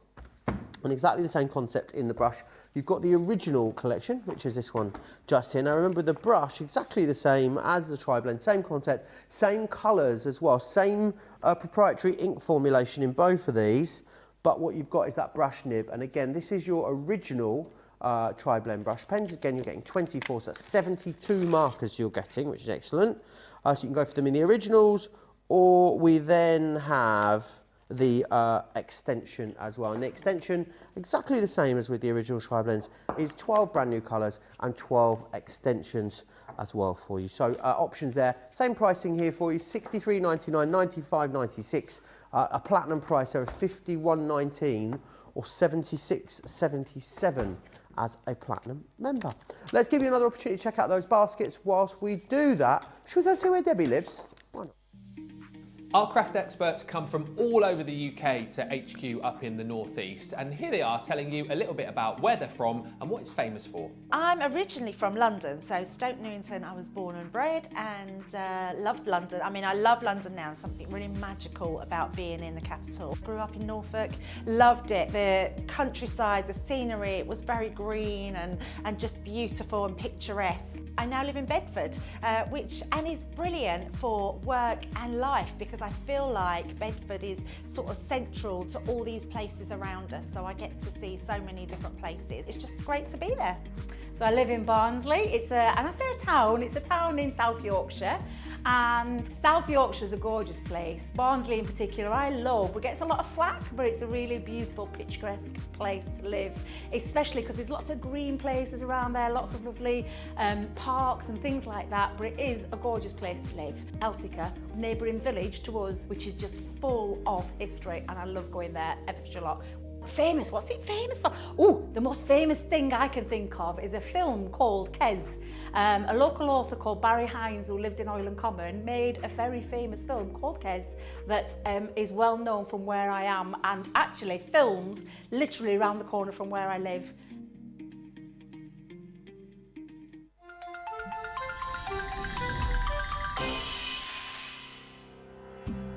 and exactly the same concept in the brush. You've got the original collection, which is this one just here. Now remember, the brush exactly the same as the tri-blend, same concept, same colours as well, same proprietary ink formulation in both of these, but what you've got is that brush nib. And again, this is your original tri-blend brush pens. Again, you're getting 24, so that's 72 markers you're getting, which is excellent. So you can go for them in the originals, or we then have the extension as well. And the extension, exactly the same as with the original tri-blends, is 12 brand new colours and 12 extensions as well for you. So options there, same pricing here for you, $63.99, $95.96, a platinum price there of $51.19 or $76.77 as a platinum member. Let's give you another opportunity to check out those baskets. Whilst we do that, should we go see where Debbie lives? Why not? Our craft experts come from all over the UK to HQ up in the northeast, and here they are telling you a little bit about where they're from and what it's famous for. I'm originally from London, so Stoke Newington I was born and bred, and loved London. I mean, I love London now, something really magical about being in the capital. Grew up in Norfolk, loved it. The countryside, the scenery, it was very green and just beautiful and picturesque. I now live in Bedford, which is brilliant for work and life, because I feel like Bedford is sort of central to all these places around us, so I get to see so many different places. It's just great to be there. So I live in Barnsley. It's and I say a town, it's a town in South Yorkshire. And South Yorkshire's a gorgeous place. Barnsley in particular, I love. It gets a lot of flack, but it's a really beautiful, picturesque place to live, especially because there's lots of green places around there, lots of lovely parks and things like that, but it is a gorgeous place to live. Elthicka, neighbouring village to us, which is just full of history, and I love going there ever such a lot. Famous, what's it famous for? Oh, the most famous thing I can think of is a film called Kes. A local author called Barry Hines, who lived in Oiland Common, made a very famous film called Kes that is well known from where I am, and actually filmed literally around the corner from where I live.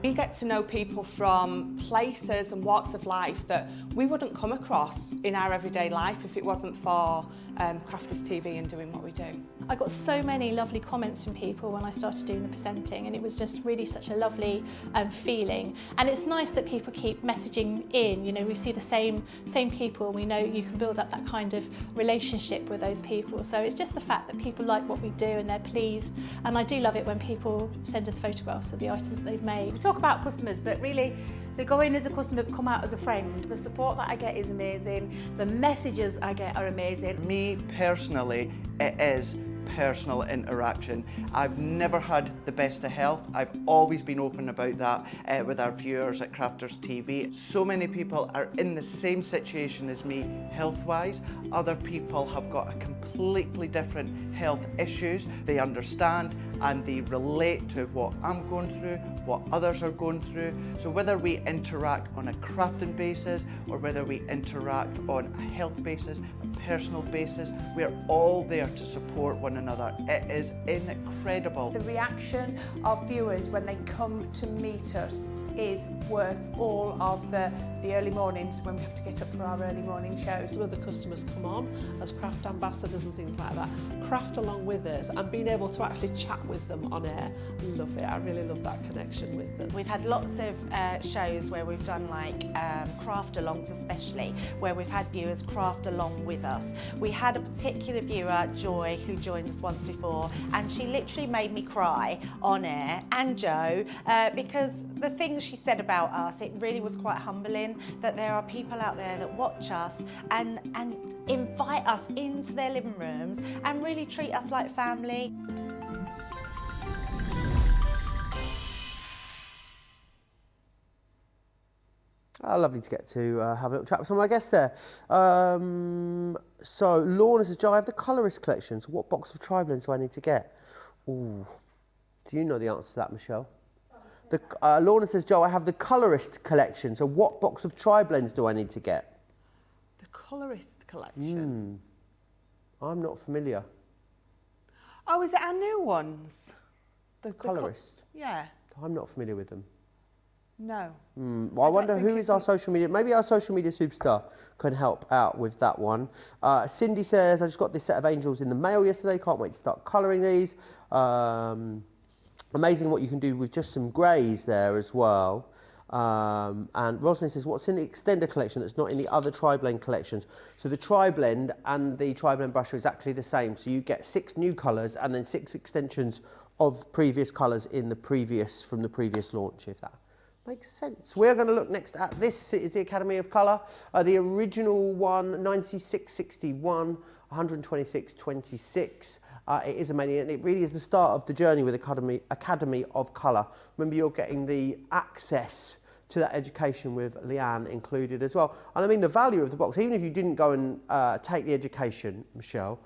We get to know people from places and walks of life that we wouldn't come across in our everyday life if it wasn't for Crafters TV and doing what we do. I got so many lovely comments from people when I started doing the presenting, and it was just really such a lovely feeling. And it's nice that people keep messaging in. You know, we see the same people, and we know you can build up that kind of relationship with those people. So it's just the fact that people like what we do and they're pleased. And I do love it when people send us photographs of the items that they've made. We talk about customers, but really They go in as a customer, come out as a friend. The support that I get is amazing. The messages I get are amazing. Me personally, it is personal interaction. I've never had the best of health. I've always been open about that with our viewers at Crafters TV. So many people are in the same situation as me health-wise. Other people have got a completely different health issues. They understand and they relate to what I'm going through, what others are going through. So whether we interact on a crafting basis or whether we interact on a health basis, a personal basis, we're all there to support one another. It is incredible. The reaction of viewers when they come to meet us is worth all of the early mornings when we have to get up for our early morning shows. Some of the customers come on as craft ambassadors and things like that, craft along with us, and being able to actually chat with them on air. I love it. I really love that connection with them. We've had lots of shows where we've done like craft alongs, especially where we've had viewers craft along with us. We had a particular viewer, Joy, who joined us once before, and she literally made me cry on air, and Joe, because the things she said about us, it really was quite humbling that there are people out there that watch us and invite us into their living rooms and really treat us like family. Lovely to get to have a little chat with some of my guests there. So Lorna says, Joe, I have the colourist collection, so what box of tri-blends do I need to get? Ooh, do you know the answer to that, Michelle? Lorna says, Joe, I have the colourist collection, so what box of tri-blends do I need to get? The colourist collection? I'm not familiar. Oh, is it our new ones? The colourist? Yeah. I'm not familiar with them. No. Well, I wonder who is our social media, maybe our social media superstar can help out with that one. Cindy says, I just got this set of angels in the mail yesterday, can't wait to start colouring these. Amazing what you can do with just some greys there as well. And Rosalind says, what's in the extender collection that's not in the other tri-blend collections? So the tri-blend and the tri-blend brush are exactly the same. So you get 6 new colours and then 6 extensions of previous colours in the previous, from the previous launch, if that makes sense. We're going to look next at this. It is the Academy of Colour. The original one, 9661, 126.26. It is amazing, and it really is the start of the journey with Academy of Colour. Remember, you're getting the access to that education with Leanne included as well. And I mean, the value of the box, even if you didn't go and take the education, Michelle,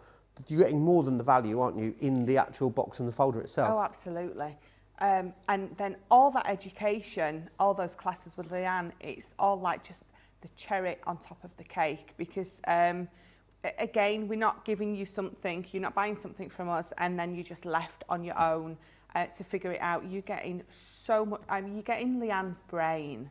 you're getting more than the value, aren't you, in the actual box and the folder itself? Oh, absolutely. And then all that education, all those classes with Leanne, it's all like just the cherry on top of the cake, because again, we're not giving you something, you're not buying something from us and then you're just left on your own to figure it out. You're getting so much, you're getting Leanne's brain,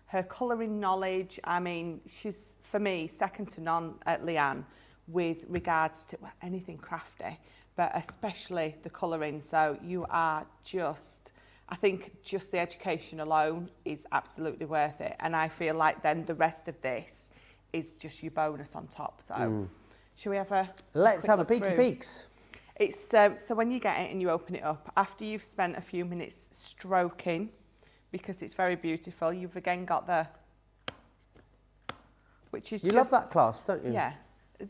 her colouring knowledge. I mean, she's, for me, second to none at Leanne with regards to anything crafty, but especially the colouring. So you are just, I think just the education alone is absolutely worth it. And I feel like then the rest of this is just your bonus on top. So shall we have a Let's have a peeky peeks. It's so when you get it and you open it up, after you've spent a few minutes stroking, because it's very beautiful, you've again got the, which is you love that clasp, don't you? Yeah.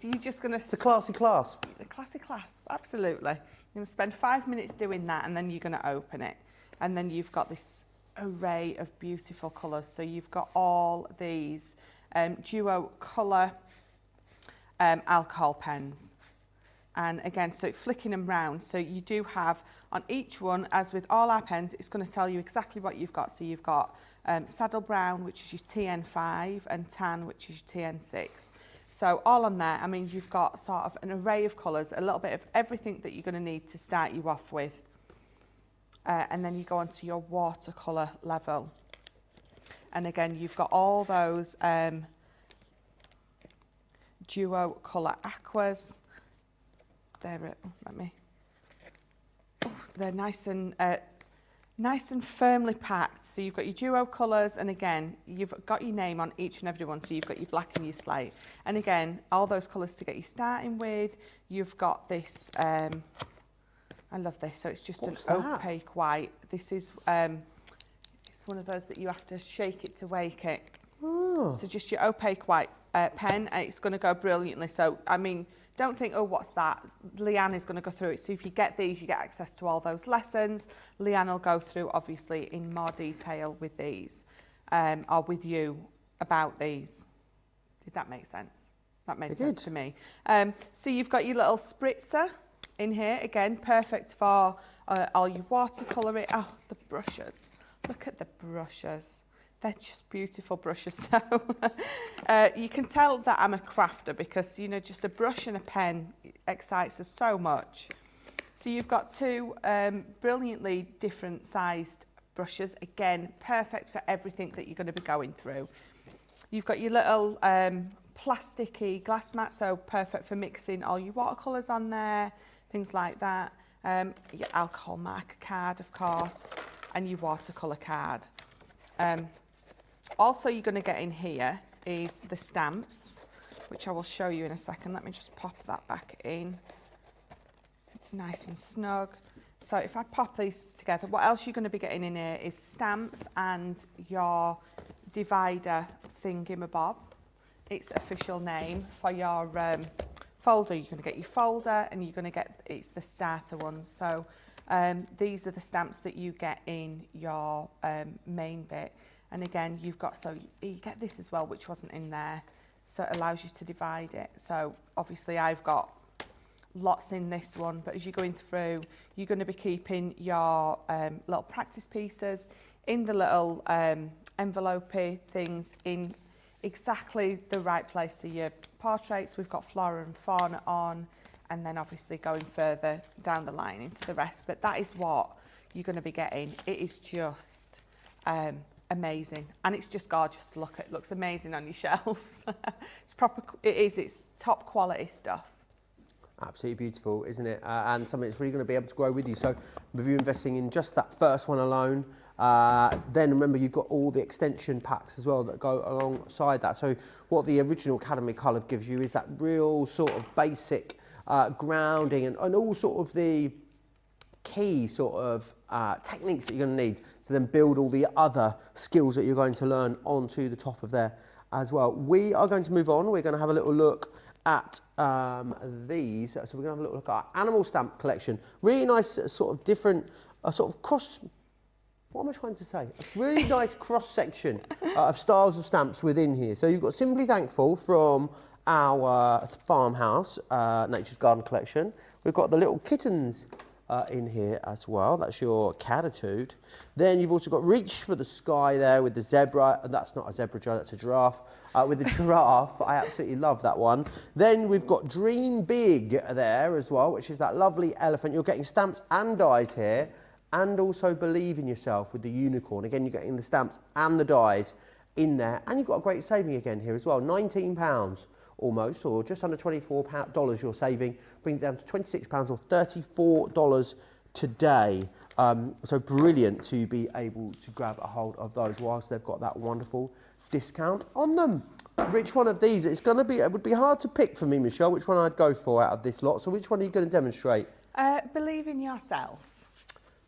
You're just going to... It's a classy clasp. The classy clasp, absolutely. You're going to spend 5 minutes doing that and then you're going to open it. And then you've got this array of beautiful colours. So you've got all these duo colour alcohol pens. And again, so flicking them round. So you do have on each one, as with all our pens, it's going to tell you exactly what you've got. So you've got saddle brown, which is your TN5, and tan, which is your TN6. So all on there, I mean, you've got sort of an array of colours, a little bit of everything that you're going to need to start you off with. And then you go on to your watercolour level. And again, you've got all those duo colour aquas. They're, they're nice and firmly packed. So you've got your duo colours, and again, you've got your name on each and every one. So you've got your black and your slate. And again, all those colours to get you starting with. You've got this, I love this. So it's just an opaque white. This is, it's It's one of those that you have to shake it to wake it. Oh. So just your opaque white pen, and it's going to go brilliantly. So, I mean, don't think, oh, what's that? Leanne is going to go through it. So if you get these, you get access to all those lessons. Leanne will go through, obviously, in more detail with these, or with you about these. Did that make sense? That made sense to me. So you've got your little spritzer in here. Again, perfect for all your watercolour. Oh, the brushes. Look at the brushes. They're just beautiful brushes. So you can tell that I'm a crafter because, you know, just a brush and a pen excites us so much. So you've got two brilliantly different sized brushes. Again, perfect for everything that you're going to be going through. You've got your little plasticky glass mat, so perfect for mixing all your watercolours on there, things like that. Your alcohol marker card, of course, and your watercolour card. Also, you're going to get in here is the stamps, which I will show you in a second. Let me just pop that back in, nice and snug. So if I pop these together, what else you're going to be getting in here is stamps and your divider thingamabob. It's official name for your folder. You're going to get your folder, and you're going to get, it's the starter ones. So these are the stamps that you get in your main bit. And again, you've got, so you get this as well, which wasn't in there. So it allows you to divide it. So obviously I've got lots in this one, but as you're going through, you're going to be keeping your little practice pieces in the little envelope-y things in exactly the right place. So your portraits, we've got flora and fauna on, and then obviously going further down the line into the rest. But that is what you're going to be getting. It is just amazing, and it's just gorgeous to look at. It looks amazing on your shelves. It's proper, it's top quality stuff. Absolutely beautiful, isn't it? And something that's really going to be able to grow with you. So with you investing in just that first one alone, then remember you've got all the extension packs as well that go alongside that. So what the original Academy Colour gives you is that real sort of basic grounding and all sort of the key sort of techniques that you're going to need to then build all the other skills that you're going to learn onto the top of there as well. We are going to move on. We're going to have a little look at these. So we're going to have a little look at our animal stamp collection. Really nice sort of different, sort of cross, what am I trying to say? A really nice cross section of styles of stamps within here. So you've got Simply Thankful from our farmhouse, Nature's Garden collection. We've got the little kittens in here as well. That's your Catitude. Then you've also got Reach for the Sky there with the zebra. That's not a zebra, Joe, that's a giraffe. With the giraffe, I absolutely love that one. Then we've got Dream Big there as well, which is that lovely elephant. You're getting stamps and dies here, and also Believe in Yourself with the unicorn. Again, you're getting the stamps and the dies in there, and you've got a great saving again here as well, £19 almost, or just under $24 you're saving, brings it down to £26 or $34 today. So brilliant to be able to grab a hold of those whilst they've got that wonderful discount on them. Which one of these? It would be hard to pick for me, Michelle, which one I'd go for out of this lot. So which one are you going to demonstrate? Believe in Yourself.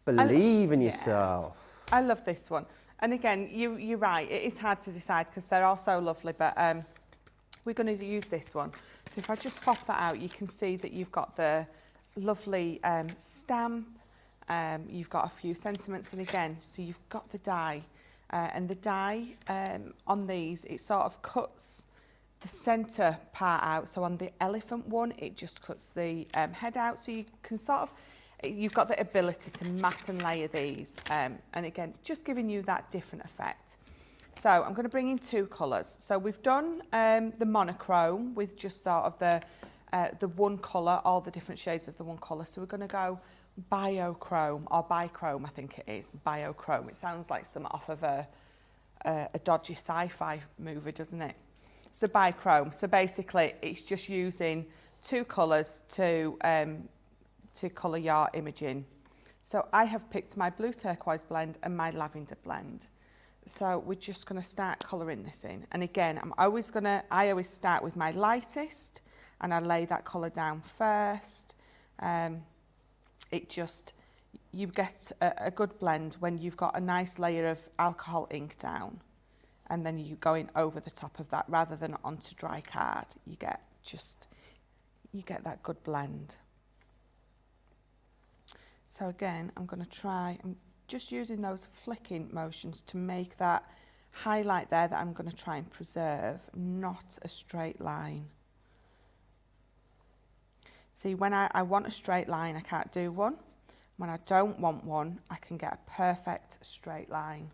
Believe in Yourself. I love this one. And again, you're right, it is hard to decide because they're all so lovely, but we're going to use this one. So if I just pop that out, you can see that you've got the lovely stamp, you've got a few sentiments, and again, so you've got the die, and the die on these, it sort of cuts the centre part out. So on the elephant one, it just cuts the head out, so you can sort of, you've got the ability to mat and layer these, and again, just giving you that different effect. So I'm going to bring in two colours. So we've done the monochrome with just sort of the one colour, all the different shades of the one colour. So we're going to go biochrome, or bichrome, I think it is, biochrome. It sounds like some off of a dodgy sci-fi movie, doesn't it? So bichrome. So basically, it's just using two colours to colour your image in. So I have picked my blue turquoise blend and my lavender blend. So we're just going to start colouring this in. And again, I always start with my lightest and I lay that colour down first. It just you get a good blend when you've got a nice layer of alcohol ink down, and then you go in over the top of that rather than onto dry card. You get that good blend. So again, I'm just using those flicking motions to make that highlight there that I'm going to try and preserve, not a straight line. See, when I want a straight line, I can't do one. When I don't want one, I can get a perfect straight line.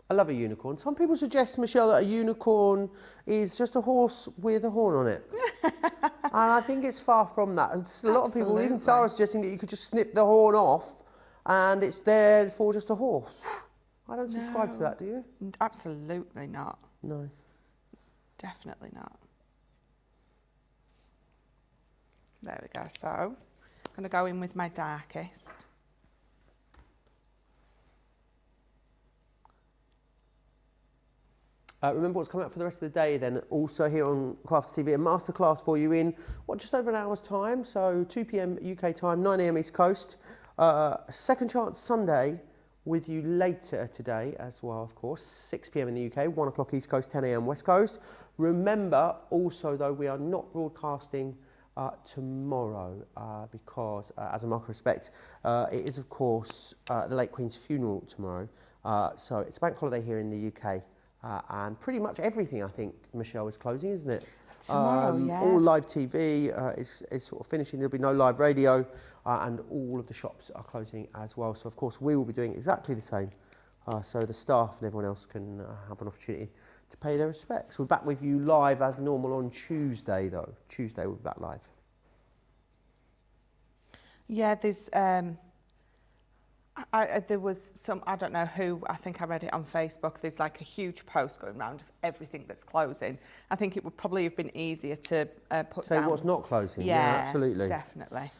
I love a unicorn. Some people suggest, Michelle, that a unicorn is just a horse with a horn on it. And I think it's far from that. It's a lot of people, even Sarah, suggesting that you could just snip the horn off and it's there for just a horse. I don't subscribe to that, do you? Absolutely not. No. Definitely not. There we go. So I'm going to go in with my darkest. Remember what's coming up for the rest of the day then, also here on Crafters TV, a masterclass for you in, just over an hour's time, so 2 p.m. UK time, 9 a.m. East Coast. Second Chance Sunday with you later today as well, of course, 6 p.m. in the UK, 1 o'clock East Coast, 10 a.m. West Coast. Remember also, though, we are not broadcasting tomorrow because, as a mark of respect, it is, of course, the late Queen's funeral tomorrow. So it's a bank holiday here in the UK. And pretty much everything, I think, Michelle, is closing, isn't it? Tomorrow, yeah. All live TV is sort of finishing. There'll be no live radio, and all of the shops are closing as well. So, of course, we will be doing exactly the same. So the staff and everyone else can have an opportunity to pay their respects. We're back with you live as normal on Tuesday, though. Tuesday, we'll be back live. Yeah, there's... there was some, I don't know who, I think I read it on Facebook, there's like a huge post going around of everything that's closing. I think it would probably have been easier to put Say down. what's not closing, yeah, absolutely. Definitely.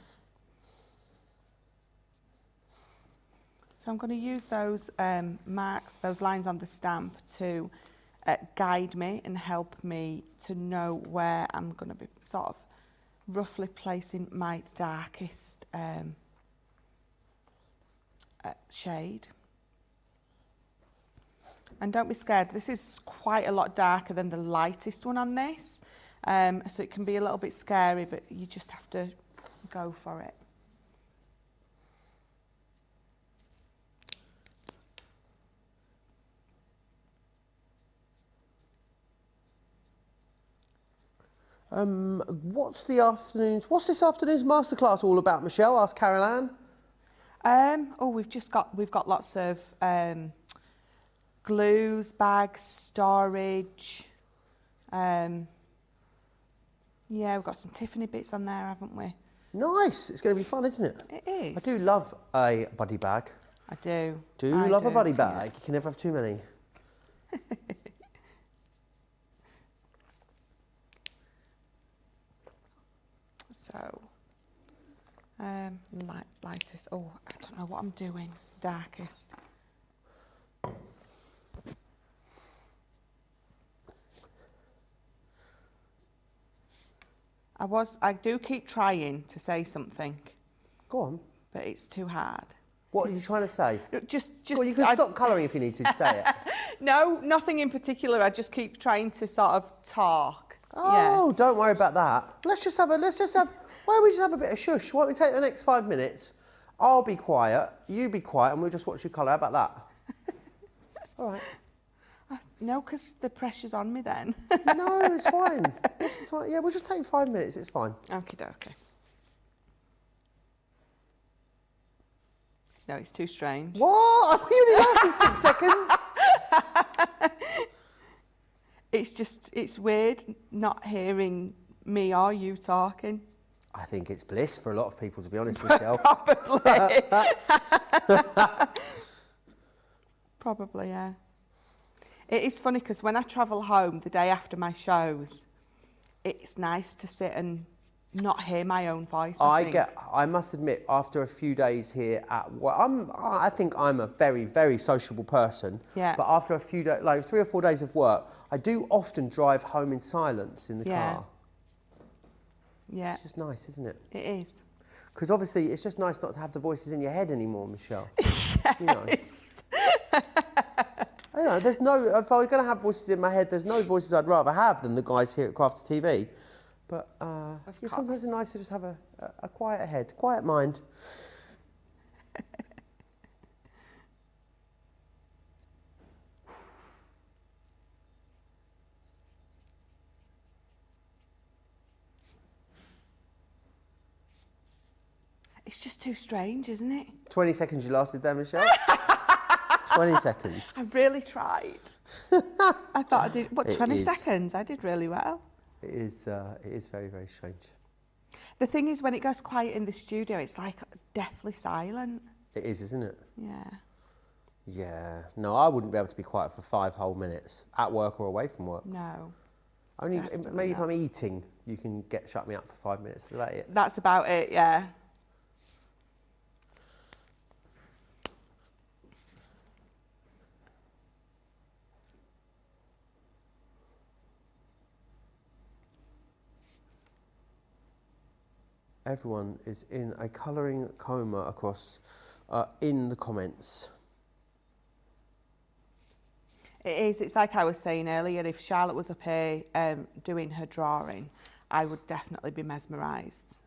So I'm going to use those marks, those lines on the stamp to guide me and help me to know where I'm going to be sort of roughly placing my darkest shade. And don't be scared, this is quite a lot darker than the lightest one on this, so it can be a little bit scary, but you just have to go for it. What's this afternoon's masterclass all about, Michelle? Asked Carol Ann. We've got lots of glues, bags, storage. Yeah, we've got some Tiffany bits on there, haven't we? Nice. It's going to be fun, isn't it? It is. I do love a buddy bag. I do. I love a buddy bag. You can never have too many. So, lightest. Oh, I don't know what I'm doing. Darkest. I do keep trying to say something. Go on. But it's too hard. What are you trying to say? Just. Well, you can stop colouring if you need to say it. No, nothing in particular. I just keep trying to sort of talk. Oh, yeah. Don't worry about that. Why don't we just have a bit of shush? Why don't we take the next 5 minutes? I'll be quiet, you be quiet, and we'll just watch you colour. How about that? All right. No, because the pressure's on me then. No, it's fine. Yeah, we'll just take 5 minutes. It's fine. Okie dokie. No, it's too strange. What? Are you only lasting 6 seconds? It's weird not hearing me or you talking. I think it's bliss for a lot of people, to be honest, Michelle. Probably. Probably, yeah. It is funny because when I travel home the day after my shows, it's nice to sit and not hear my own voice. I must admit, after a few days here at work, I think I'm a very, very sociable person. Yeah. But after a few days, like 3 or 4 days of work, I do often drive home in silence in the car. Yeah. It's just nice, isn't it? It is. Because obviously it's just nice not to have the voices in your head anymore, Michelle. Yes. You know. You know, there's no, if I was going to have voices in my head, there's no voices I'd rather have than the guys here at Crafters TV. But yeah, sometimes it's nice to just have a quiet head, quiet mind. It's just too strange, isn't it? 20 seconds you lasted there, Michelle. 20 seconds. I really tried. I thought I did, what, 20 is. seconds? I did really well. It is very, very strange. The thing is, when it goes quiet in the studio, it's like deathly silent. It is, isn't it? Yeah. Yeah. No, I wouldn't be able to be quiet for 5 whole minutes, at work or away from work. No. Only Definitely maybe if not. I'm eating, you can shut me up for 5 minutes. That's about it. That's about it, yeah. Everyone is in a colouring coma across in the comments. It is. It's like I was saying earlier, if Charlotte was up here doing her drawing, I would definitely be mesmerised.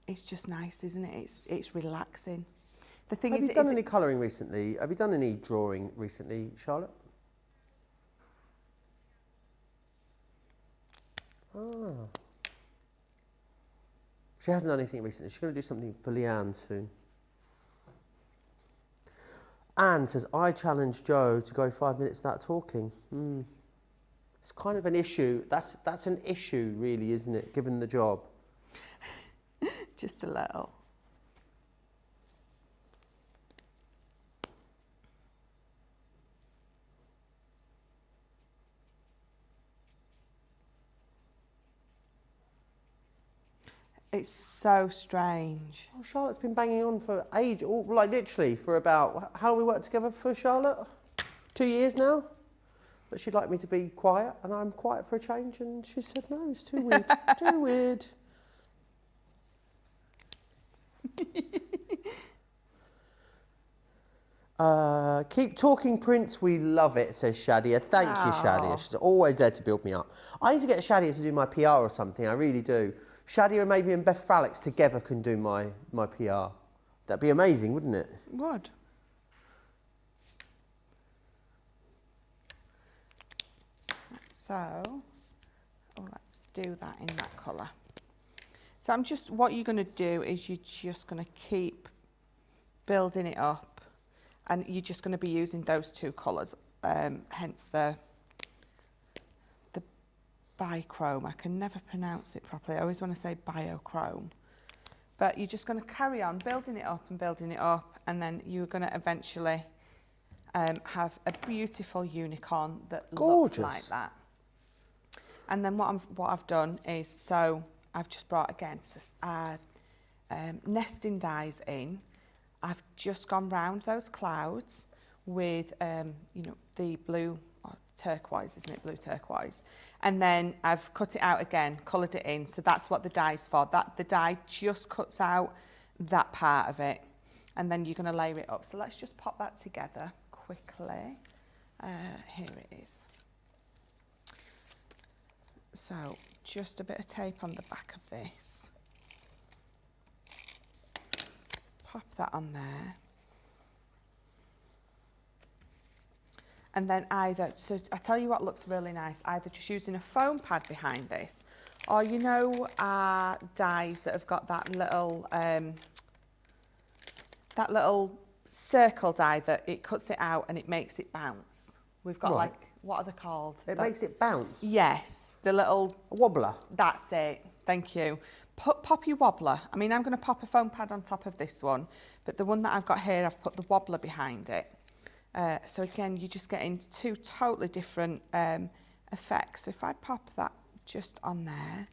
It's just nice, isn't it? It's relaxing. The thing Have is, you done any colouring recently? Have you done any drawing recently, Charlotte? Ah. She hasn't done anything recently. She's going to do something for Leanne soon. Anne says, I challenged Joe to go 5 minutes without talking. It's kind of an issue. That's an issue, really, isn't it, given the job? just a little. It's so strange. Oh, Charlotte's been banging on for ages, like literally for about, how long we worked together for, Charlotte? 2 years now? But she'd like me to be quiet, and I'm quiet for a change, and she said, no, it's too weird, too weird. Keep talking, Prince, we love it, says Shadia. Thank you, Shadia. She's always there to build me up. I need to get Shadia to do my PR or something, I really do. Shadia and maybe and Beth Fralix together can do my PR. That'd be amazing, wouldn't it? Would. So, let's do that in that colour. So what you're going to do is you're just going to keep building it up, and you're just going to be using those two colours, hence the bichrome. I can never pronounce it properly. I always want to say biochrome. But you're just going to carry on building it up and building it up, and then you're going to eventually have a beautiful unicorn that looks like that. And then what I've done is, so I've just brought again nesting dies in. I've just gone round those clouds with you know, the blue or turquoise, isn't it? Blue turquoise. And then I've cut it out again, coloured it in. So that's what the die's for. The die just cuts out that part of it. And then you're going to layer it up. So let's just pop that together quickly. Here it is. So just a bit of tape on the back of this. Pop that on there. And then so I tell you what looks really nice, either just using a foam pad behind this, or you know dies that have got that little circle die that it cuts it out and it makes it bounce. We've got like, what are they called? It makes it bounce? Yes, the little... wobbler? That's it, thank you. Pop your wobbler. I mean, I'm going to pop a foam pad on top of this one, but the one that I've got here, I've put the wobbler behind it. So again, you're just getting two totally different effects. If I pop that just on there,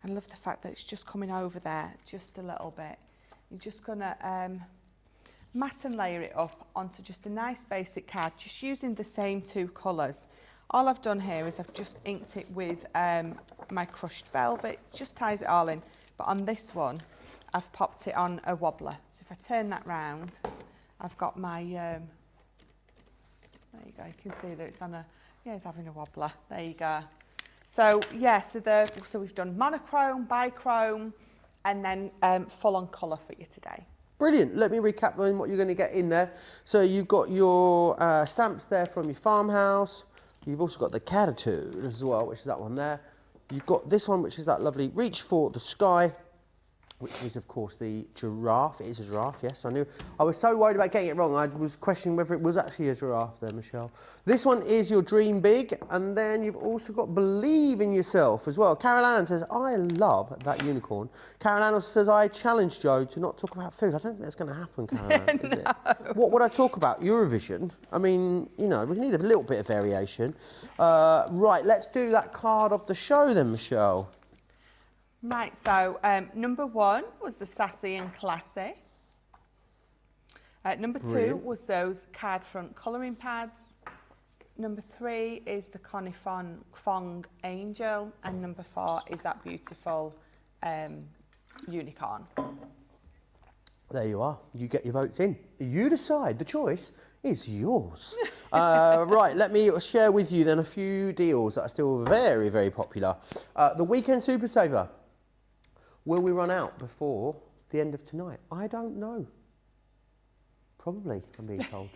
I love the fact that it's just coming over there just a little bit. You're just going to matte and layer it up onto just a nice basic card, just using the same two colours. All I've done here is I've just inked it with my crushed velvet, just ties it all in. But on this one, I've popped it on a wobbler. So if I turn that round, I've got my, there you go, you can see that it's on a, yeah, it's having a wobbler. There you go. So yeah, so we've done monochrome, bichrome, and then full on colour for you today. Brilliant. Let me recap on what you're going to get in there. So you've got your stamps there from your farmhouse. You've also got the Catitude as well, which is that one there. You've got this one, which is that lovely Reach for the Sky, which is, of course, the giraffe. It is a giraffe, yes, I knew. I was so worried about getting it wrong, I was questioning whether it was actually a giraffe there, Michelle. This one is your Dream Big, and then you've also got Believe in Yourself as well. Carol Ann says, I love that unicorn. Carol Ann also says, I challenge Joe to not talk about food. I don't think that's going to happen, Carol Ann, is it? What would I talk about? Eurovision? I mean, you know, we need a little bit of variation. Right, let's do that card of the show then, Michelle. Right, so number 1 was the Sassy and Classy. Number 2 was those card front colouring pads. Number 3 is the Connie Fong Angel. And number 4 is that beautiful unicorn. There you are. You get your votes in. You decide. The choice is yours. Right, let me share with you then a few deals that are still very, very popular. The Weekend Super Saver. Will we run out before the end of tonight? I don't know. Probably, I'm being told.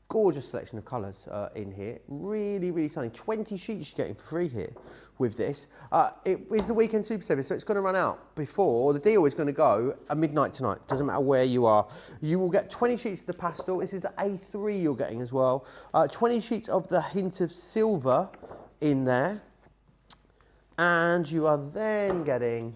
Gorgeous selection of colours in here. Really, really stunning. 20 sheets you're getting for free here with this. It is the Weekend Super Saver, so it's going to run out before. The deal is going to go at midnight tonight. Doesn't matter where you are. You will get 20 sheets of the pastel. This is the A3 you're getting as well. 20 sheets of the Hint of Silver in there, and you are then getting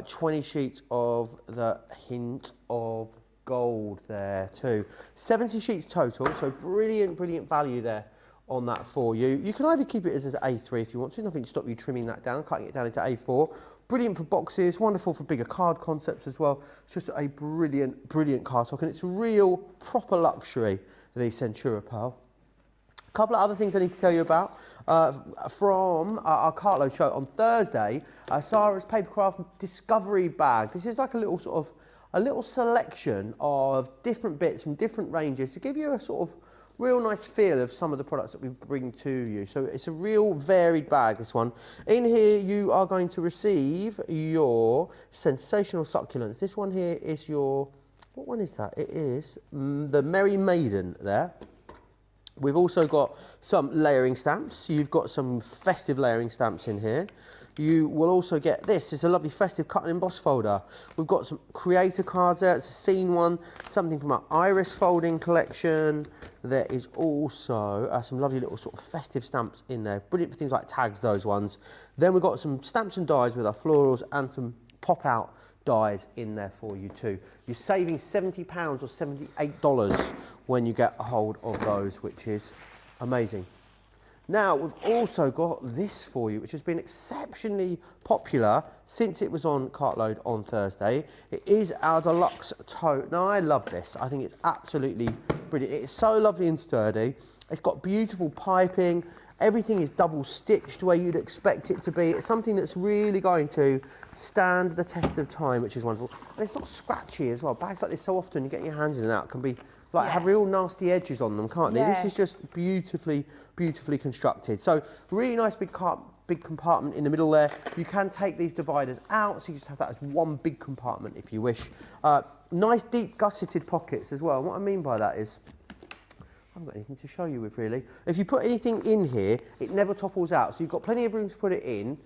20 sheets of the Hint of Gold there too. 70 sheets total, so brilliant, brilliant value there on that for you. You can either keep it as A3 if you want to, nothing to stop you trimming that down, cutting it down into A4. Brilliant for boxes, wonderful for bigger card concepts as well. It's just a brilliant, brilliant cardstock, and it's real proper luxury, the Centura Pearl. A couple of other things I need to tell you about from our cartload show on Thursday. Sarah's Papercraft Discovery Bag. This is like a little sort of a little selection of different bits from different ranges to give you a sort of real nice feel of some of the products that we bring to you. So it's a real varied bag, this one. In here you are going to receive your Sensational Succulents. This one here is your, what one is that? It is the Merry Maiden there. We've also got some layering stamps. You've got some festive layering stamps in here. You will also get this. It's a lovely festive cut and emboss folder. We've got some creator cards there. It's a scene one, something from our Iris folding collection. There is also some lovely little sort of festive stamps in there. Brilliant for things like tags, those ones. Then we've got some stamps and dies with our florals and some pop-out dies in there for you too. You're saving £70 or $78 when you get a hold of those, which is amazing. Now, we've also got this for you, which has been exceptionally popular since it was on Cartload on Thursday. It is our deluxe tote. Now, I love this. I think it's absolutely brilliant. It's so lovely and sturdy. It's got beautiful piping. Everything is double stitched where you'd expect it to be. It's something that's really going to stand the test of time, which is wonderful. And it's not scratchy as well. Bags like this, so often you get your hands in and out, can be like have real nasty edges on them, can't they? Yes. This is just beautifully, beautifully constructed. So really nice big compartment in the middle there. You can take these dividers out, so you just have that as one big compartment if you wish. Nice deep gusseted pockets as well. And what I mean by that is, I haven't got anything to show you with really. If you put anything in here, it never topples out. So you've got plenty of room to put it in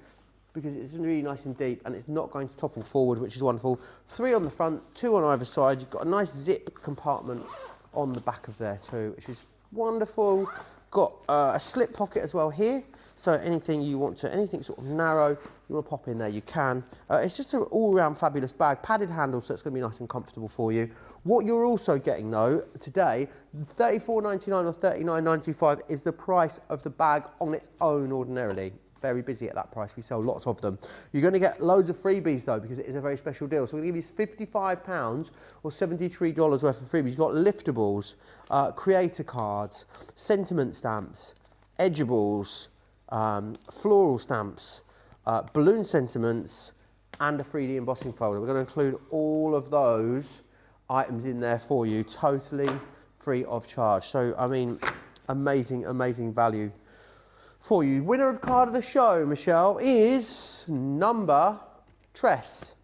because it's really nice and deep and it's not going to topple forward, which is wonderful. 3 on the front, 2 on either side. You've got a nice zip compartment on the back of there too, which is wonderful. Got a slip pocket as well here. So anything you want to, anything sort of narrow, you want to pop in there, you can. It's just an all-round fabulous bag. Padded handle, so it's going to be nice and comfortable for you. What you're also getting though today, $34.99 or $39.95 is the price of the bag on its own ordinarily. Very busy at that price. We sell lots of them. You're going to get loads of freebies though, because it is a very special deal. So we're going to give you £55 or $73 worth of freebies. You've got liftables, creator cards, sentiment stamps, edgeables, floral stamps, balloon sentiments, and a 3D embossing folder. We're going to include all of those items in there for you, totally free of charge. So, I mean, amazing, amazing value for you. Winner of card of the show, Michelle, is number Tress.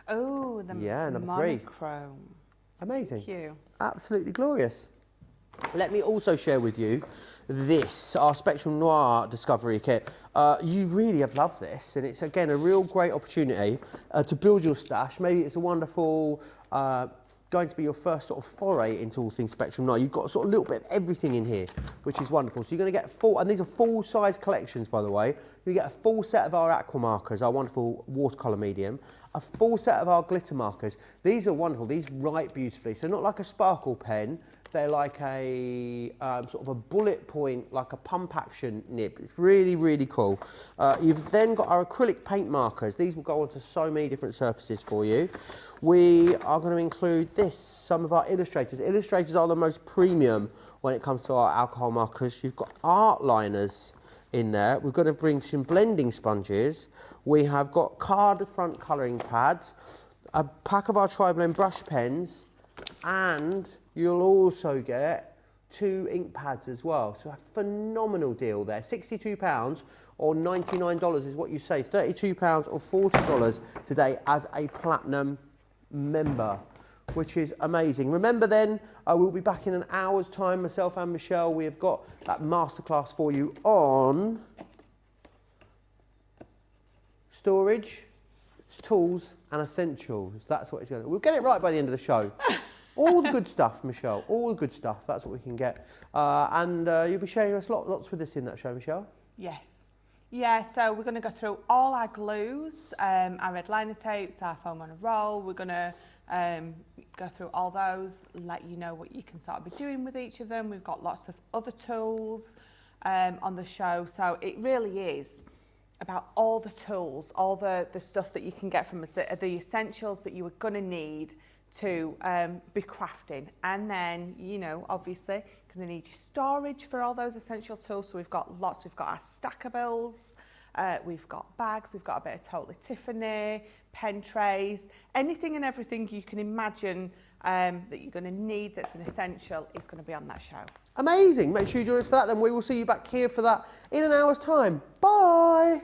Oh, the number 3. monochrome. Amazing. Thank you. Absolutely glorious. Let me also share with you this, our Spectrum Noir Discovery Kit. You really have loved this, and it's, again, a real great opportunity to build your stash. Maybe it's a wonderful, going to be your first sort of foray into all things Spectrum Noir. You've got sort of a little bit of everything in here, which is wonderful. So you're going to get full, and these are full-size collections, by the way. You get a full set of our aqua markers, our wonderful watercolour medium, a full set of our glitter markers. These are wonderful. These write beautifully. So not like a sparkle pen. They're like a sort of a bullet point, like a pump action nib. It's really, really cool. You've then got our acrylic paint markers. These will go onto so many different surfaces for you. We are going to include this, some of our illustrators. Illustrators are the most premium when it comes to our alcohol markers. You've got art liners in there. We're going to bring some blending sponges. We have got card front colouring pads, a pack of our tri-blend brush pens, and you'll also get 2 ink pads as well. So a phenomenal deal there. £62 or $99 is what you say. £32 or $40 today as a platinum member, which is amazing. Remember then, we'll be back in an hour's time, myself and Michelle. We have got that masterclass for you on storage, tools and essentials. That's what it's going to be. We'll get it right by the end of the show. All the good stuff, Michelle, all the good stuff. That's what we can get. And you'll be sharing us lots with us in that show, Michelle. Yes. Yeah, so we're going to go through all our glues, our red liner tapes, our foam on a roll. We're going to go through all those, let you know what you can sort of be doing with each of them. We've got lots of other tools on the show. So it really is about all the tools, all the stuff that you can get from us, the essentials that you are going to need to be crafting. And then, you know, obviously going to need your storage for all those essential tools. So we've got lots. We've got our stackables, we've got bags, we've got a bit of Totally Tiffany, pen trays, anything and everything you can imagine that you're going to need that's an essential is going to be on that show. Amazing. Make sure you join us for that, then we will see you back here for that in an hour's time. Bye.